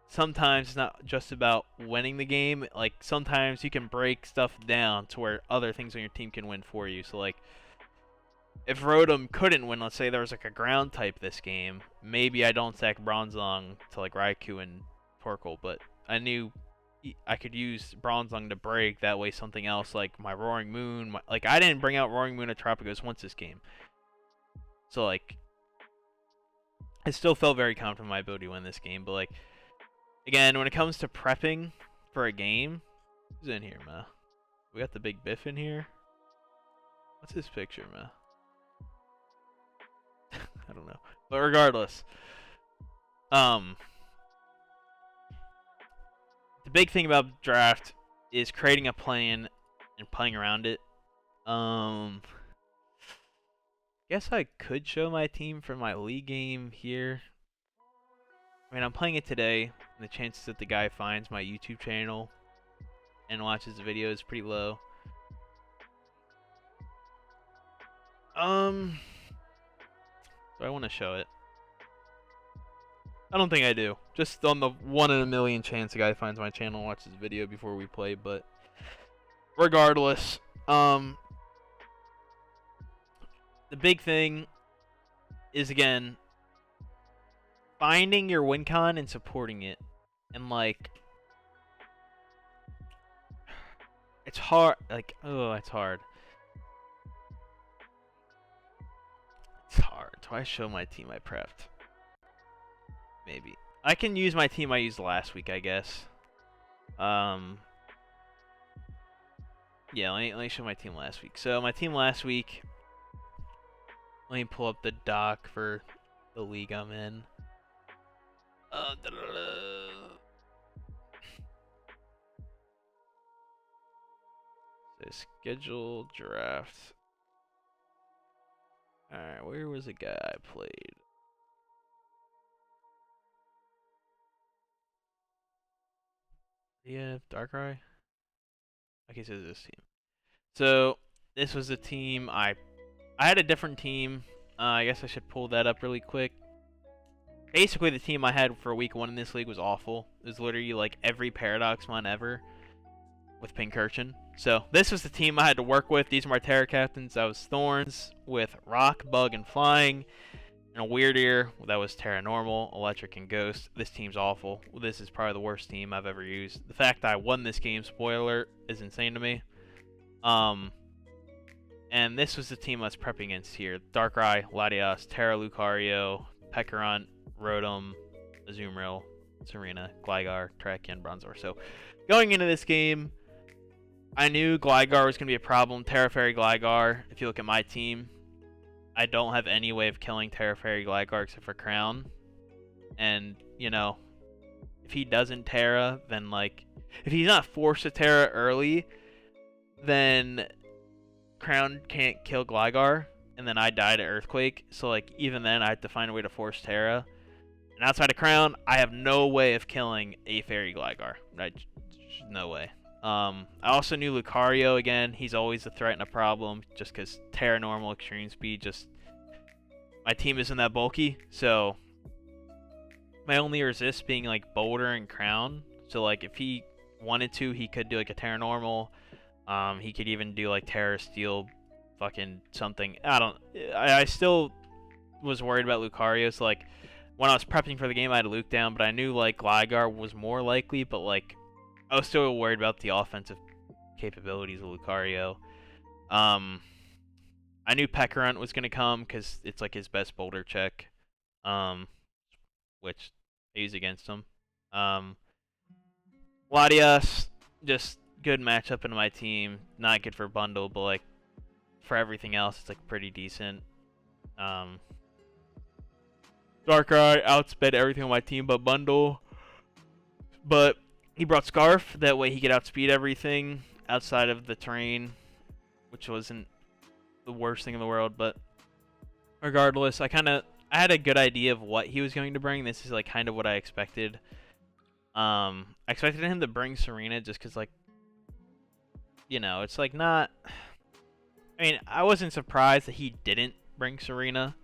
sometimes it's not just about winning the game. Like, sometimes you can break stuff down to where other things on your team can win for you. So, like, if Rotom couldn't win, let's say there was, like, a ground type this game, maybe I don't stack Bronzong to, like, Raikou and Torkoal, but I knew I could use Bronzong to break. That way something else, like my Roaring Moon, like, I didn't bring out Roaring Moon at Tropicos once this game. So, like, I still felt very confident in my ability to win this game. But, like, again, when it comes to prepping for a game, who's in here, man? We got the big Biff in here. What's his picture, man? I don't know. But regardless, the big thing about draft is creating a plan and playing around it. Guess I could show my team for my league game here. I mean, I'm playing it today, and the chances that the guy finds my YouTube channel and watches the video is pretty low. Do I want to show it? I don't think I do. Just on the 1 in a million chance the guy finds my channel and watches the video before we play, but regardless, the big thing is, again, finding your win con and supporting it. And, like, it's hard. Like, oh, it's hard. It's hard. Do I show my team I prepped? Maybe. I can use my team I used last week, I guess. Yeah, let me show my team last week. So, my team last week, let me pull up the doc for the league I'm in. So, schedule draft. Alright, where was the guy I played? Yeah, Darkrai? Okay, so this team. So, this was the team I had a different team. I guess I should pull that up really quick. Basically, the team I had for week 1 in this league was awful. It was literally like every Paradoxmon ever with Pincurchin. So, this was the team I had to work with. These are my Terra captains. That was Thorns with Rock, Bug, and Flying. And a Weird Ear that was Terra Normal, Electric, and Ghost. This team's awful. This is probably the worst team I've ever used. The fact that I won this game, spoiler, is insane to me. And this was the team I was prepping against here. Darkrai, Latias, Terra Lucario, Pekarunt, Rotom, Azumarill, Serena, Gligar, Trek, and Bronzor. So, going into this game, I knew Gligar was going to be a problem. Terra Fairy Gligar, if you look at my team, I don't have any way of killing Terra Fairy Gligar except for Crown. And, you know, if he doesn't Terra, then, like, if he's not forced to Terra early, then Crown can't kill Gligar, and then I die to Earthquake. So, like, even then, I have to find a way to force Terra. And outside of Crown, I have no way of killing a Fairy Gligar. No way. I also knew Lucario, again, he's always a threat and a problem, just because Terra Normal, Extreme Speed, just, my team isn't that bulky, so my only resist being, like, Boulder and Crown, so, like, if he wanted to, he could do, like, a Terra Normal, he could even do, like, Terra Steel, fucking something, I still was worried about Lucario, so, like, when I was prepping for the game, I had Luke down, but I knew, like, Gligar was more likely, but, like, I was still worried about the offensive capabilities of Lucario. Um, I knew Pekarunt was gonna come because it's like his best boulder check, which I use against him. Latias, just good matchup in my team. Not good for bundle, but like for everything else, it's like pretty decent. Darkrai outsped everything on my team but bundle. But he brought Scarf, that way he could outspeed everything outside of the terrain, which wasn't the worst thing in the world, but regardless, I had a good idea of what he was going to bring. This is like kind of what I expected. I expected him to bring Serena just because, like, you know, it's like not. I mean, I wasn't surprised that he didn't bring Serena,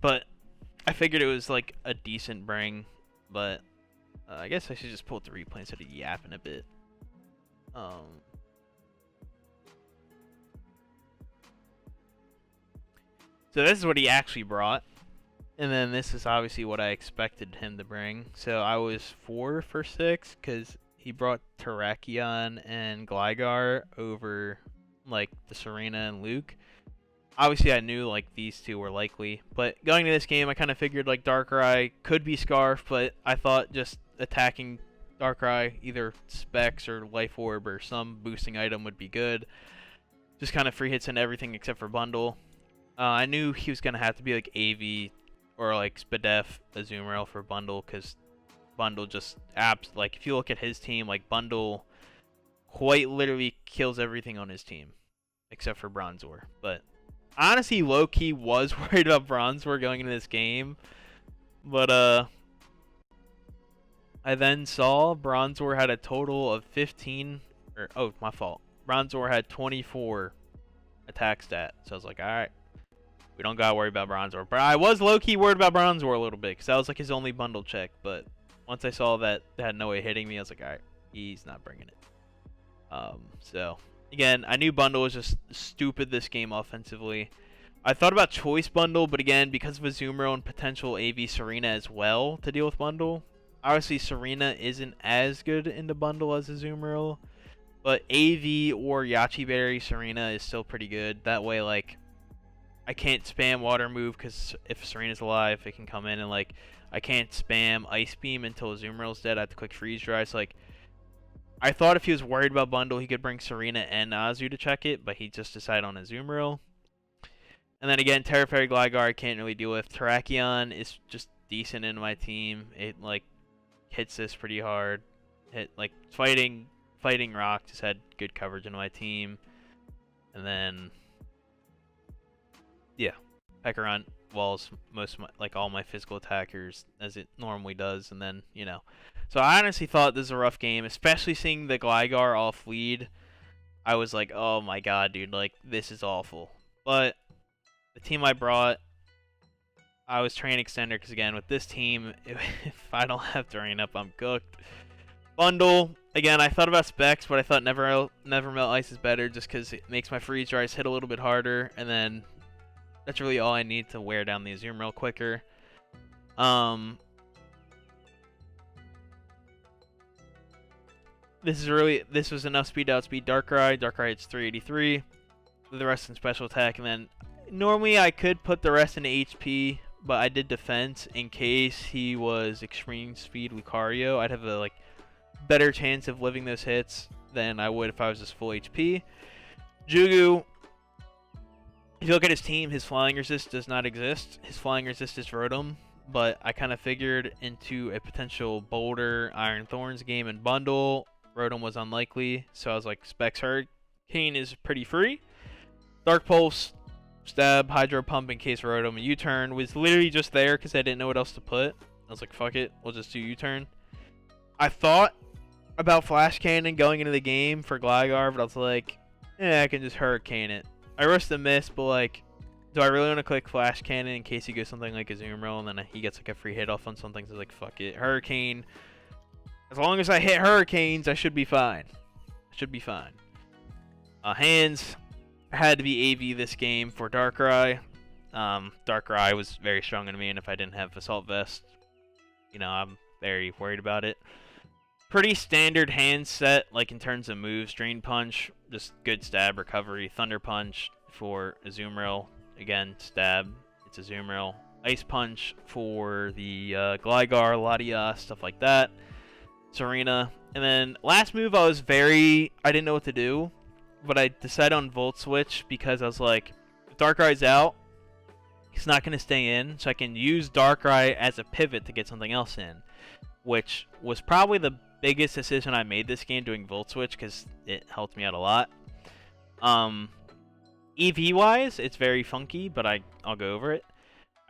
but I figured it was like a decent bring. But I guess I should just pull up the replay instead of yapping a bit. So this is what he actually brought. And then this is obviously what I expected him to bring. So I was 4 for 6 because he brought Terrakion and Gligar over like the Serena and Luke. Obviously I knew like these two were likely. But going to this game I kind of figured like Darkrai could be Scarf. But I thought just attacking Darkrai, either Specs or Life Orb or some boosting item would be good. Just kind of free hits and everything except for Bundle. I knew he was going to have to be like AV or like Spadef, Azumarill for Bundle, because Bundle just like if you look at his team, like Bundle quite literally kills everything on his team except for Bronzor. But honestly, low-key was worried about Bronzor going into this game, but I then saw Bronzor had a total of 15, or oh, my fault. Bronzor had 24 attack stat, so I was like, all right. We don't gotta worry about Bronzor. But I was low-key worried about Bronzor a little bit, because that was like his only bundle check. But once I saw that it had no way hitting me, I was like, alright, he's not bringing it. So, again, I knew bundle was just stupid this game offensively. I thought about choice bundle, but again, because of Azumarill and potential AV Serena as well to deal with bundle. Obviously, Serena isn't as good in the bundle as Azumarill. But AV or Yachi Berry Serena is still pretty good. That way, like, I can't spam water move because if Serena's alive, it can come in, and like I can't spam Ice Beam until Azumarill's dead. I have to quick freeze dry. So like, I thought if he was worried about bundle, he could bring Serena and Azu to check it, but he just decided on Azumarill. And then again, Terra Fairy Gligar I can't really deal with. Terrakion is just decent in my team. It like hits this pretty hard. Like fighting Rock just had good coverage in my team, and then. Yeah, Pekarunt walls like all my physical attackers as it normally does, and then So I honestly thought this was a rough game, especially seeing the Gligar off lead. I was like, oh my god, dude, like this is awful. But the team I brought, I was Train Extender because again with this team, if I don't have Terrain up, I'm cooked. Bundle. Again, I thought about Specs, but I thought Never Melt Ice is better just because it makes my freeze dries hit a little bit harder, and then. That's really all I need to wear down the Azumarill quicker. This was enough speed to outspeed Darkrai. Darkrai hits 383. The rest in special attack, and then normally I could put the rest in HP, but I did defense in case he was extreme speed Lucario. I'd have a like better chance of living those hits than I would if I was just full HP. Jugu. If you look at his team, his flying resist does not exist. His flying resist is Rotom, but I kind of figured into a potential Boulder Iron Thorns game and bundle. Rotom was unlikely, so I was like, Specs Hurricane is pretty free. Dark Pulse, Stab, Hydro Pump in case Rotom and U-Turn was literally just there because I didn't know what else to put. I was like, fuck it, we'll just do U-Turn. I thought about Flash Cannon going into the game for Gligar, but I was like, I can just Hurricane it. I risked a miss, but like, do I really want to click Flash Cannon in case he goes something like Azumarill and then he gets like a free hit off on something? So I was like, fuck it, Hurricane. As long as I hit Hurricanes, I should be fine. Hands had to be AV this game for Darkrai. Darkrai was very strong in me, and if I didn't have Assault Vest, I'm very worried about it. pretty standard hand set, like in terms of moves. Drain Punch, just good stab recovery. Thunder Punch for Azumarill, again stab. It's Azumarill. Ice Punch for the Gligar, Latias, stuff like that. Serena. And then last move, I didn't know what to do, but I decided on Volt Switch because I was like, if Darkrai's out, he's not going to stay in, so I can use Darkrai as a pivot to get something else in, which was probably the biggest decision I made this game doing Volt Switch because it helped me out a lot. EV wise, it's very funky, but I'll go over it.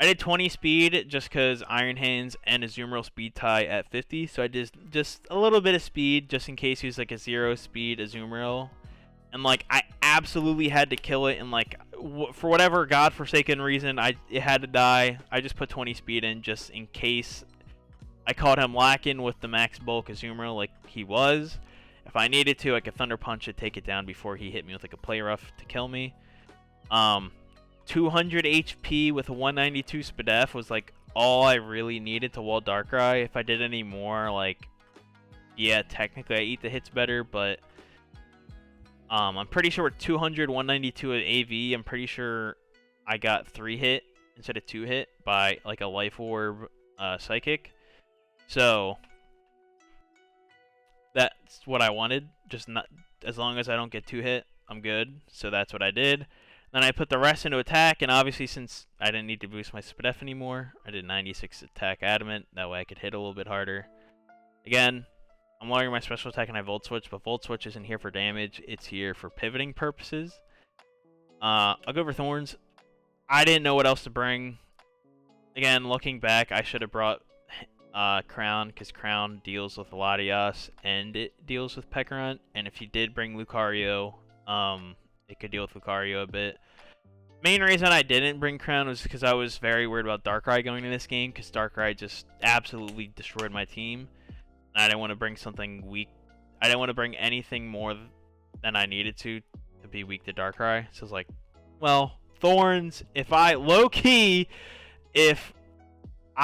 I did 20 speed just because Iron Hands and Azumarill speed tie at 50, so I did just a little bit of speed just in case he was like a 0 speed Azumarill. And like I absolutely had to kill it, and like for whatever godforsaken reason, it had to die. I just put 20 speed in just in case I caught him lacking with the max bulk Azumarill like he was. If I needed to, I could Thunder Punch it, take it down before he hit me with like a Play Rough to kill me. 200 HP with a 192 Spadef was like all I really needed to wall Darkrai. If I did any more, like, yeah, technically I eat the hits better, but I'm pretty sure with 200, 192 at AV, I'm pretty sure I got 3 hit instead of 2 hit by like a Life Orb Psychic. So that's what I wanted. Just not as long as I don't get 2 hit, I'm good. So that's what I did. Then I put the rest into attack, and obviously since I didn't need to boost my Spadef anymore, I did 96 attack Adamant. That way I could hit a little bit harder. Again, I'm lowering my special attack and I Volt Switch, but Volt Switch isn't here for damage. It's here for pivoting purposes. I'll go over Thorns. I didn't know what else to bring. Again, looking back, I should have brought Crown, because Crown deals with Latias and it deals with Pekarunt. And if you did bring Lucario, it could deal with Lucario a bit. Main reason I didn't bring Crown was because I was very worried about Darkrai going into this game, because Darkrai just absolutely destroyed my team. And I didn't want to bring something weak. I didn't want to bring anything more than I needed to be weak to Darkrai. So I was like, well, Thorns, if I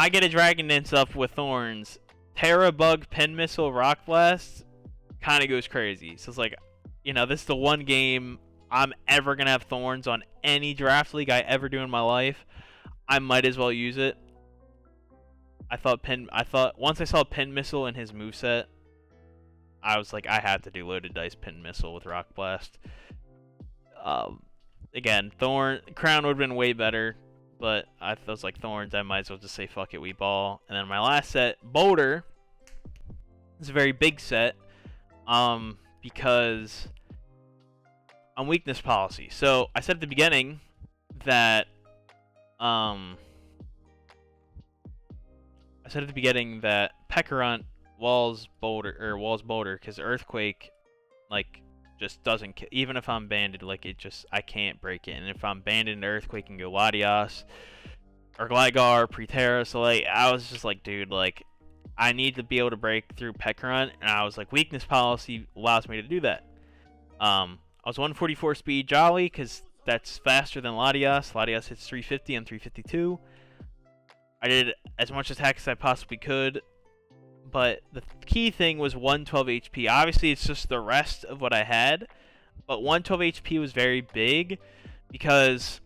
get a Dragon Dance up with Thorns, Terra Bug, Pin Missile, Rock Blast kind of goes crazy. So it's like, you know, this is the one game I'm ever going to have Thorns on any draft league I ever do in my life. I might as well use it. I thought once I saw Pin Missile in his moveset, I was like, I have to do Loaded Dice Pin Missile with Rock Blast. Again, Crown would have been way better, but I was like, Thorns, I might as well just say fuck it, we ball. And then my last set, Boulder, is a very big set, because on weakness policy. So I said at the beginning that Pekarunt walls Boulder because Earthquake like just doesn't kill. Even if I'm banded, like I can't break it. And if I'm banded into Earthquake and go Latias or Gligar, Preterra, so like I was just like, dude, like I need to be able to break through Pekarunt, and I was like, weakness policy allows me to do that. I was 144 speed Jolly because that's faster than Latias. Latias hits 350 and 352. I did as much attack as I possibly could, but the key thing was 112 HP. Obviously, it's just the rest of what I had, but 112 HP was very big because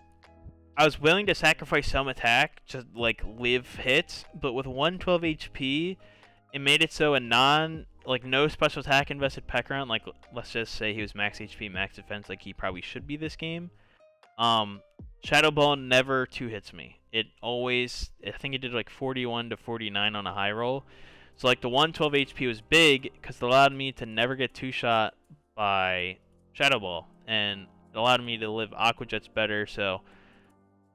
I was willing to sacrifice some attack to like live hits, but with 112 HP, it made it so no special attack invested Pekarunt, like let's just say he was max HP, max defense, like he probably should be this game. Shadow Ball never 2-hits me. It always, I think it did like 41 to 49 on a high roll. So like the 112 HP was big because it allowed me to never get 2-shot by Shadow Ball, and it allowed me to live Aqua Jets better. So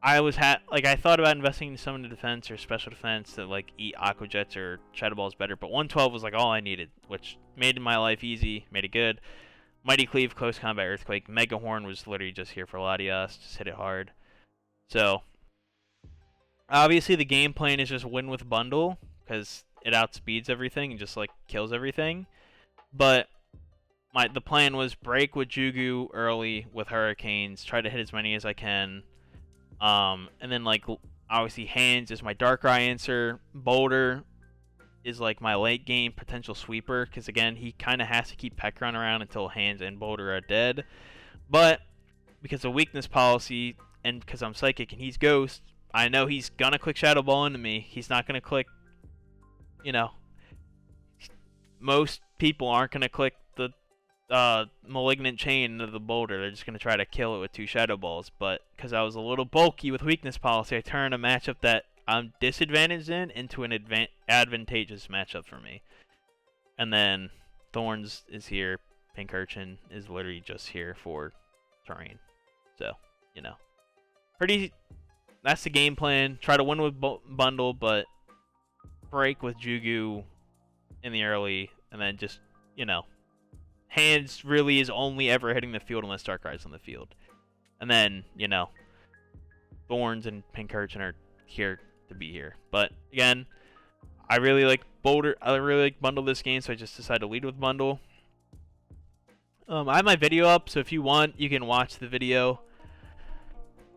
I thought about investing in some of the defense or special defense to like eat Aqua Jets or Shadow Balls better, but 112 was like all I needed, which made my life easy, made it good. Mighty Cleave, Close Combat, Earthquake. Mega Horn was literally just here for Latias, just hit it hard. So obviously the game plan is just win with bundle because it outspeeds everything and just like kills everything. But the plan was break with Jugu early with Hurricanes, try to hit as many as I can. And then like obviously Hands is my Darkrai answer. Boulder, is like my late game potential sweeper, because again, he kind of has to keep Pekron around until Hands and Boulder are dead. But because of weakness policy and because I'm psychic and he's ghost, I know he's gonna click Shadow Ball into me. He's not gonna click, you know, most people aren't gonna click the malignant chain into the boulder. They're just gonna try to kill it with 2 Shadow Balls. But because I was a little bulky with weakness policy, I turned a matchup that I'm disadvantaged in into an advantageous matchup for me. And then Thorns is here. Pink Urchin is literally just here for terrain. So, you know, that's the game plan. Try to win with bundle, but break with Jugu in the early, and then just, you know, Hands really is only ever hitting the field unless Darkrai's on the field. And then, you know, Thorns and Pink Urchin are here to be here. But again, I really like Boulder. I really like bundle this game, so I just decided to lead with bundle. I have my video up, so if you want, you can watch the video.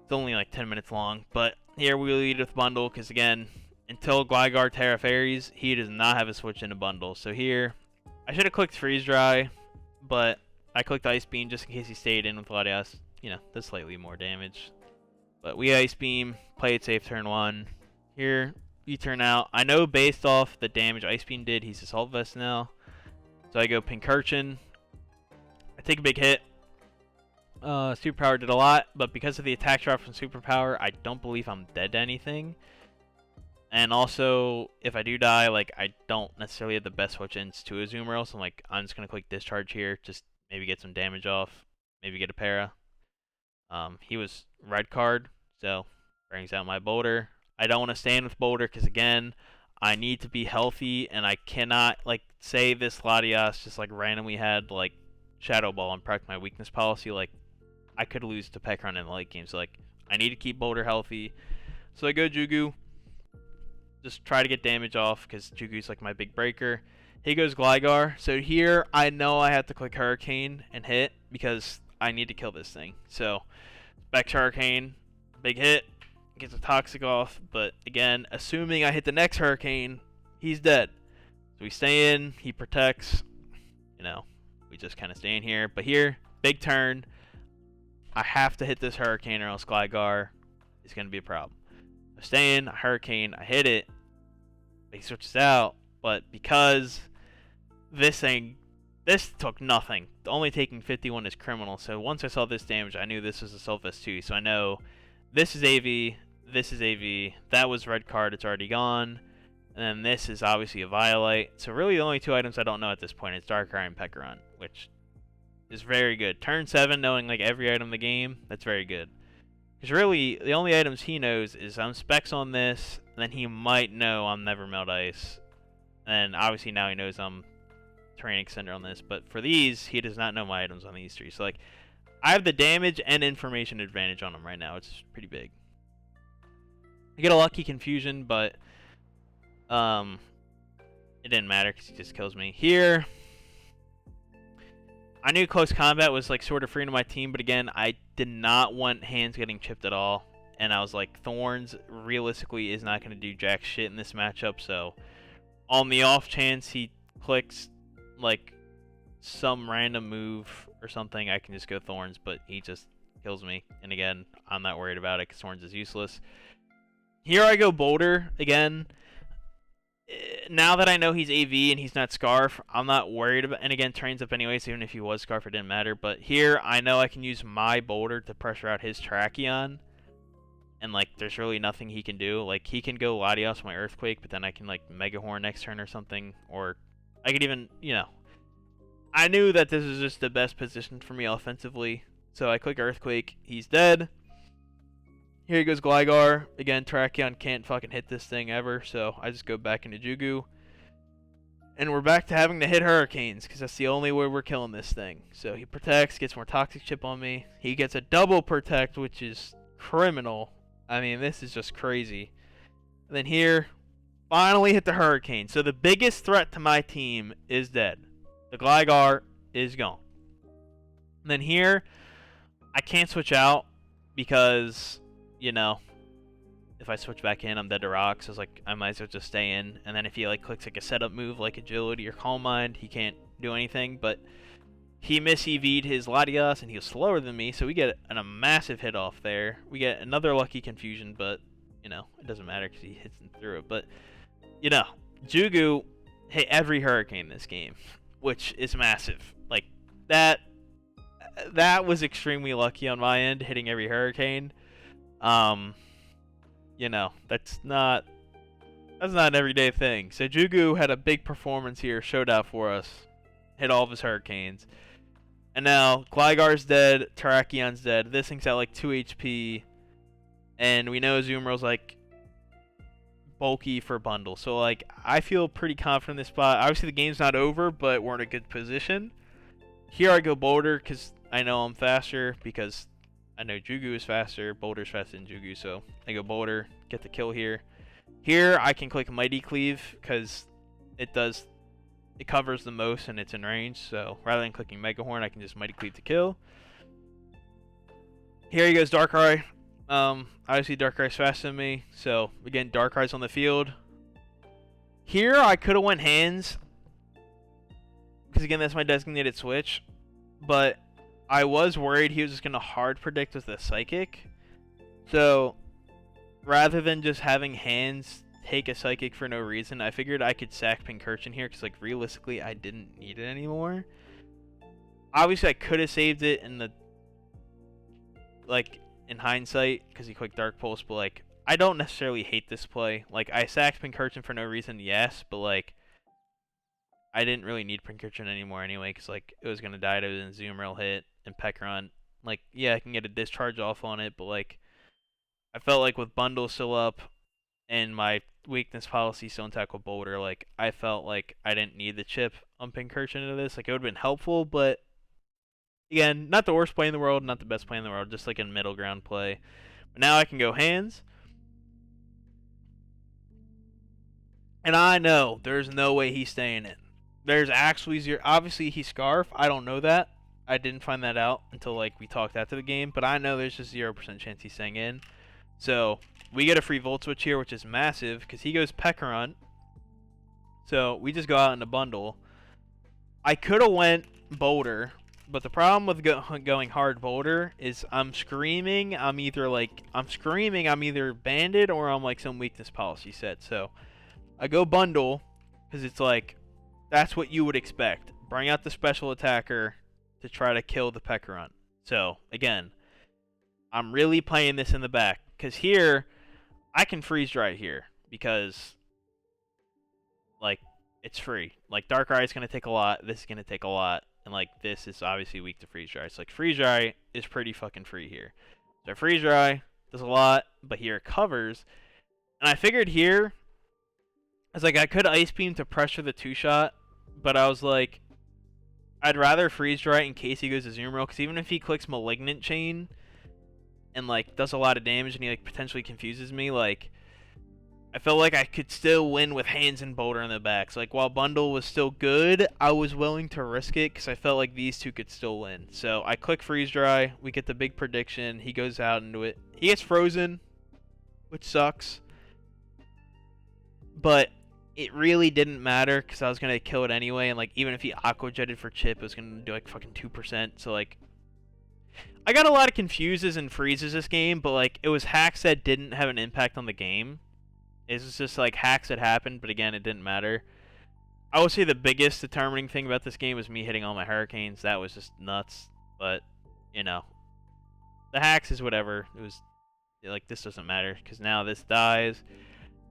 It's only like 10 minutes long, but here we lead with bundle because again, until Gligar Terra Fairies, he does not have a switch into bundle. So here, I should have clicked Freeze Dry, but I clicked Ice Beam just in case he stayed in with Latias. You know, does slightly more damage. But we Ice Beam, play it safe turn 1. Here, you turn out. I know based off the damage Ice Beam did, he's Assault Vest now. So I go Pink Urchin. I take a big hit. Superpower did a lot, but because of the attack drop from Superpower, I don't believe I'm dead to anything. And also, if I do die, like, I don't necessarily have the best switch-ins to a Azumarill, so I'm just going to click Discharge here, just maybe get some damage off, maybe get a para. He was red card, so brings out my Boulder. I don't want to stand with Boulder, because again, I need to be healthy, and I cannot, like, say this Latias just, like, randomly had, like, Shadow Ball and proc my weakness policy, like, I could lose to Pekron in the late game, so, like, I need to keep Boulder healthy. So I go Jugu. Just try to get damage off because Jugu's like my big breaker. He goes Gligar. So here I know I have to click Hurricane and hit because I need to kill this thing. So back to Hurricane, big hit, gets a Toxic off. But again, assuming I hit the next Hurricane, he's dead. So we stay in, he protects. You know, we just kind of stay in here. But here, big turn. I have to hit this Hurricane or else Gligar is going to be a problem. I stay in, Hurricane, I hit it, he switches out, but because this took nothing. Only taking 51 is criminal, so once I saw this damage, I knew this was a Assault Vest 2, so I know this is AV, this is AV, that was red card, it's already gone, and then this is obviously a Violite, so really the only 2 items I don't know at this point is Darkrai and Pekron, which is very good. Turn 7, knowing like every item in the game, that's very good. Because really, the only items he knows is I'm Specs on this, and then he might know I'm Never Melt Ice. And obviously now he knows I'm Terrain Extender on this, but for these, he does not know my items on these 3. So like, I have the damage and information advantage on him right now, which is pretty big. I get a lucky confusion, but it didn't matter because he just kills me. Here, I knew close combat was like sort of free to my team, but again, I did not want Hands getting chipped at all. And I was like, Thorns realistically is not going to do jack shit in this matchup. So on the off chance he clicks like some random move or something, I can just go Thorns, but he just kills me. And again, I'm not worried about it because Thorns is useless. Here I go Boulder again. Now that I know he's AV and he's not Scarf, I'm not worried about. And again, trains up anyways, even if he was Scarf, it didn't matter. But here, I know I can use my Boulder to pressure out his Tracheon. And like, there's really nothing he can do. Like, he can go Latios my Earthquake, but then I can like Mega Horn next turn or something. Or I could even, you know. I knew that this was just the best position for me offensively. So I click Earthquake. He's dead. Here he goes Gligar. Again, Tracheon can't fucking hit this thing ever, so I just go back into Jugu. And we're back to having to hit Hurricanes, because that's the only way we're killing this thing. So he protects, gets more Toxic Chip on me. He gets a double protect, which is criminal. I mean, this is just crazy. And then here, finally hit the Hurricane. So the biggest threat to my team is dead. The Gligar is gone. And then here, I can't switch out because, you know, if I switch back in, I'm dead to rocks. So I was like, I might as well just stay in. And then if he like clicks like a setup move like agility or calm mind, he can't do anything. But he miss EV'd his Latias and he was slower than me, so we get a massive hit off there. We get another lucky confusion, but you know, it doesn't matter because he hits him through it. But you know, Jugu hit every hurricane this game, which is massive. Like that was extremely lucky on my end, hitting every hurricane. You know, that's not an everyday thing. So Jugu had a big performance here, showed out for us, hit all of his hurricanes. And now Gligar's dead, Terrakion's dead. This thing's at like 2 HP. And we know Azumarill's like bulky for bundle. So like I feel pretty confident in this spot. Obviously the game's not over, but we're in a good position. Here I go Boulder because I know I'm faster, because I know Jugu is faster. Boulder's faster than Jugu, so I go Boulder, get the kill here. Here I can click Mighty Cleave because it covers the most and it's in range. So rather than clicking Mega Horn, I can just Mighty Cleave to kill. Here he goes Darkrai. Obviously Darkrai's faster than me, so again Darkrai's on the field. Here I could have went hands, because again that's my designated switch, but I was worried he was just gonna hard predict with the Psychic. So rather than just having hands take a Psychic for no reason, I figured I could sack Pincurchin here, because like realistically I didn't need it anymore. Obviously I could have saved it in the in hindsight, because he clicked Dark Pulse, but like I don't necessarily hate this play. Like I sacked Pincurchin for no reason, yes, but like I didn't really need Pincurchin anymore anyway, because like it was gonna die to an Azumarill hit and Pekron. Like yeah, I can get a discharge off on it, but like I felt like with bundle still up and my weakness policy still intact with Boulder, like I felt like I didn't need the chip on Pincurchin into this. Like it would have been helpful, but again, not the worst play in the world, not the best play in the world, just like a middle ground play. But now I can go hands. And I know there's no way he's staying in. There's actually zero. Obviously, he's Scarf. I don't know that. I didn't find that out until like we talked after the game. But I know there's just 0% chance he's staying in. So we get a free Volt Switch here, which is massive because he goes Pekron. So we just go out in the bundle. I could have went Boulder, but the problem with going hard Boulder is I'm screaming. I'm either banded or I'm like some weakness policy set. So I go bundle because it's like that's what you would expect. Bring out the special attacker to try to kill the Pekron. So again, I'm really playing this in the back because here I can freeze dry here because like it's free. Like Darkrai is gonna take a lot. This is gonna take a lot. And like this is obviously weak to freeze dry. So like freeze dry is pretty fucking free here. So freeze dry does a lot, but here it covers. And I figured here, I was like I could ice beam to pressure the 2-shot, but I was like, I'd rather freeze dry in case he goes to Azumarill, because even if he clicks Malignant Chain and like does a lot of damage and he like potentially confuses me, like I felt like I could still win with hands and Boulder in the back. So like while bundle was still good, I was willing to risk it because I felt like these two could still win. So I click freeze dry. We get the big prediction. He goes out into it. He gets frozen, which sucks. But it really didn't matter because I was gonna kill it anyway. And like even if he aqua jetted for chip, it was gonna do like fucking 2%. So like I got a lot of confuses and freezes this game, but like it was hacks that didn't have an impact on the game. It's just like hacks that happened, but again, it didn't matter. I would say the biggest determining thing about this game was me hitting all my hurricanes. That was just nuts. But, you know, the hacks is whatever. It was like, this doesn't matter because now this dies.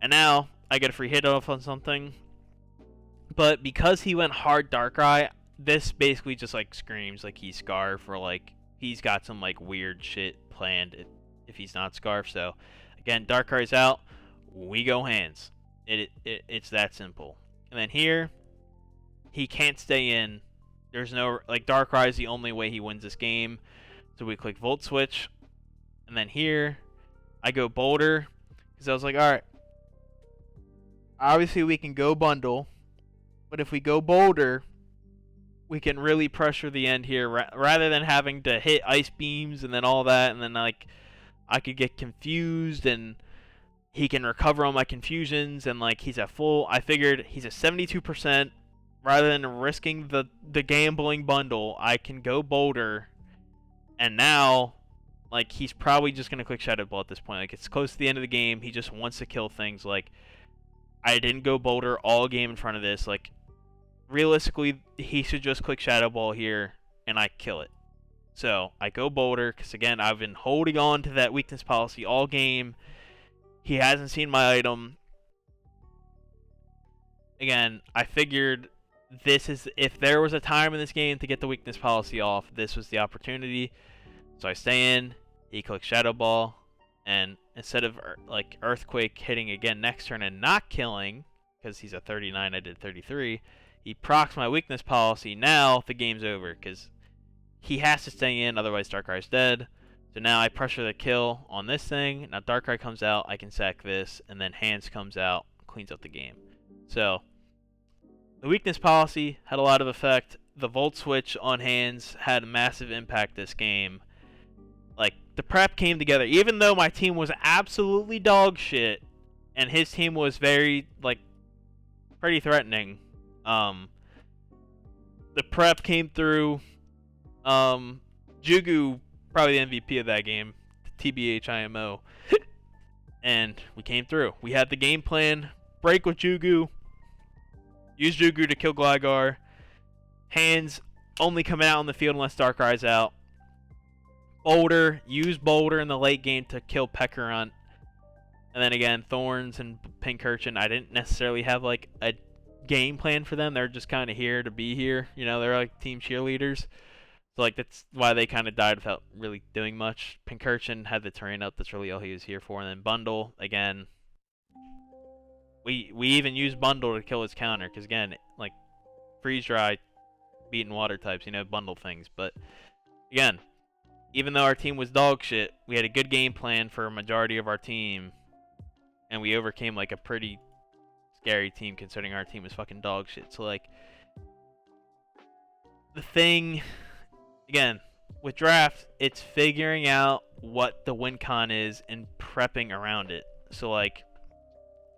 And now I get a free hit off on something. But because he went hard Darkrai, this basically just like screams like he's Scarf, or like he's got some like weird shit planned if he's not Scarf. So, again, Darkrai's out. We go hands. It's that simple. And then here, he can't stay in. There's no, like, Darkrai is the only way he wins this game. So we click Volt Switch. And then here, I go Boulder. Because I was like, alright. Obviously, we can go bundle. But if we go Boulder, we can really pressure the end here. Rather than having to hit Ice Beams and then all that. And then, like, I could get confused and he can recover on my confusions, and like he's at full. I figured he's at 72%. Rather than risking the gambling bundle, I can go Boulder, and now like he's probably just gonna click Shadow Ball at this point. Like it's close to the end of the game. He just wants to kill things. Like I didn't go Boulder all game in front of this. Like realistically, he should just click Shadow Ball here, and I kill it. So I go Boulder because again I've been holding on to that weakness policy all game. He hasn't seen my item. Again, I figured this is, if there was a time in this game to get the weakness policy off, this was the opportunity. So I stay in, he clicks Shadow Ball, and instead of like Earthquake hitting again next turn and not killing, because he's a 39, I did 33, he procs my weakness policy. Now the game's over, because he has to stay in, otherwise Darkrai's dead. So now I pressure the kill on this thing. Now Darkrai comes out, I can sack this, and then Hands comes out, cleans up the game. So the weakness policy had a lot of effect. The Volt Switch on Hands had a massive impact this game. Like, the prep came together. Even though my team was absolutely dog shit, and his team was very, like, pretty threatening, the prep came through. Jugu, probably the MVP of that game, TBH IMO. And we came through. We had the game plan, break with Jugu, use Jugu to kill Gligar. Hands only coming out on the field unless Darkrai's out. Boulder, use Boulder in the late game to kill Pekarunt. And then again, Thorns and Pincurchin, I didn't necessarily have like a game plan for them. They're just kind of here to be here. You know, they're like team cheerleaders. So like that's why they kind of died without really doing much. Pincurchin had the terrain up. That's really all he was here for. And then Bundle, again, we even used Bundle to kill his counter. Because again, like Freeze Dry, beating water types, you know, bundle things. But again, even though our team was dog shit, we had a good game plan for a majority of our team, and we overcame like a pretty scary team considering our team was fucking dog shit. So like, the thing, again, with draft, it's figuring out what the win con is and prepping around it. So like,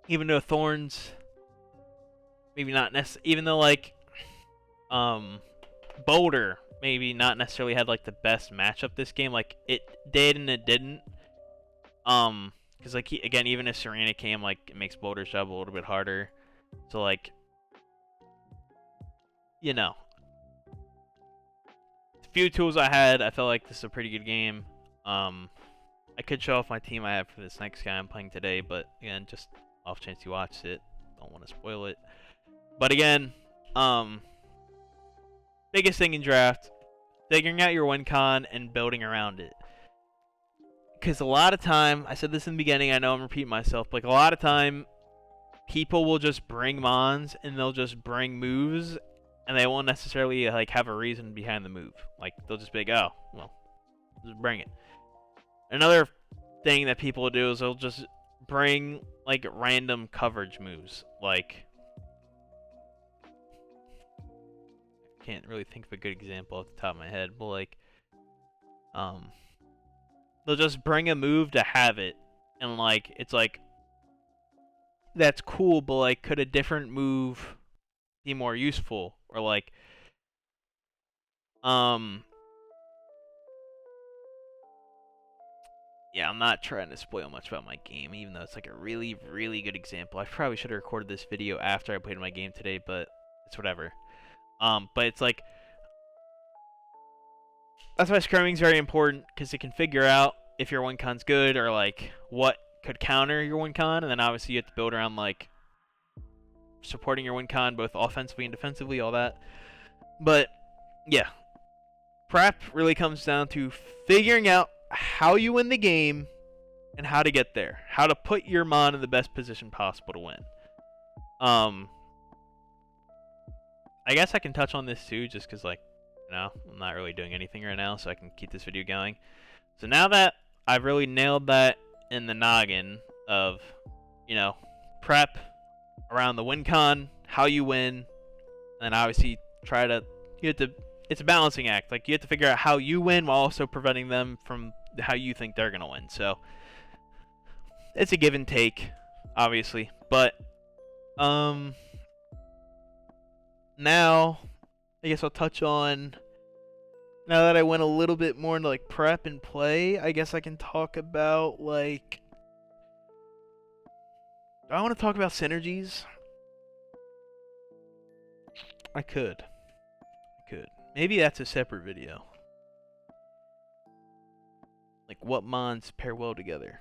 even though Thorns, maybe not necessarily, even though like, Boulder maybe not necessarily had like the best matchup this game, like it did and it didn't, because like again, even if Serena came, like it makes Boulder's job a little bit harder. So like, you know, the few tools I had, I felt like this is a pretty good game. I could show off my team I have for this next guy I'm playing today, but again, just off chance you watched it, don't want to spoil it. But again, biggest thing in draft, figuring out your win con and building around it. Because a lot of time, I said this in the beginning, I know I'm repeating myself, but like a lot of time, people will just bring mons and they'll just bring moves, and they won't necessarily like have a reason behind the move. Like they'll just be like, oh, well, just bring it. Another thing that people do is they'll just bring like random coverage moves. Like, can't really think of a good example off the top of my head, but like, they'll just bring a move to have it, and like it's like, that's cool, but like, could a different move be more useful? Or like, yeah, I'm not trying to spoil much about my game, even though it's like a really, really good example. I probably should have recorded this video after I played my game today, but it's whatever. But it's like, that's why scrimming is very important, because it can figure out if your win con's good, or like what could counter your win con, and then obviously you have to build around like supporting your win con both offensively and defensively, all that. But yeah, prep really comes down to figuring out how you win the game and how to get there, how to put your mon in the best position possible to win. I guess I can touch on this too, just because like, you know, I'm not really doing anything right now, so I can keep this video going. So now that I've really nailed that in the noggin of, you know, prep around the win con, how you win, and obviously it's a balancing act. Like, you have to figure out how you win while also preventing them from how you think they're going to win. So it's a give and take, obviously. But now I guess I'll touch on, now that I went a little bit more into like prep and play, I guess I can talk about like, do I want to talk about synergies? I could. Maybe that's a separate video. Like what mons pair well together.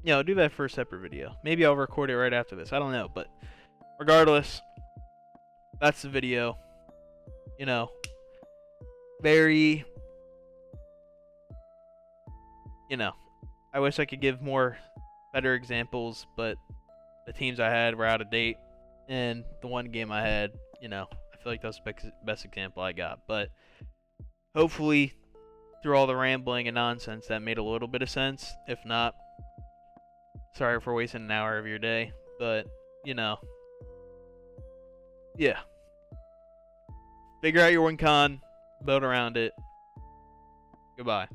Yeah, I'll do that for a separate video. Maybe I'll record it right after this. I don't know, but regardless, that's the video. You know, very, you know, I wish I could give more better examples, but the teams I had were out of date, and the one game I had, you know, I feel like that was the best example I got. But hopefully, through all the rambling and nonsense, that made a little bit of sense. If not, sorry for wasting an hour of your day, but, you know, yeah. Figure out your win con, build around it. Goodbye.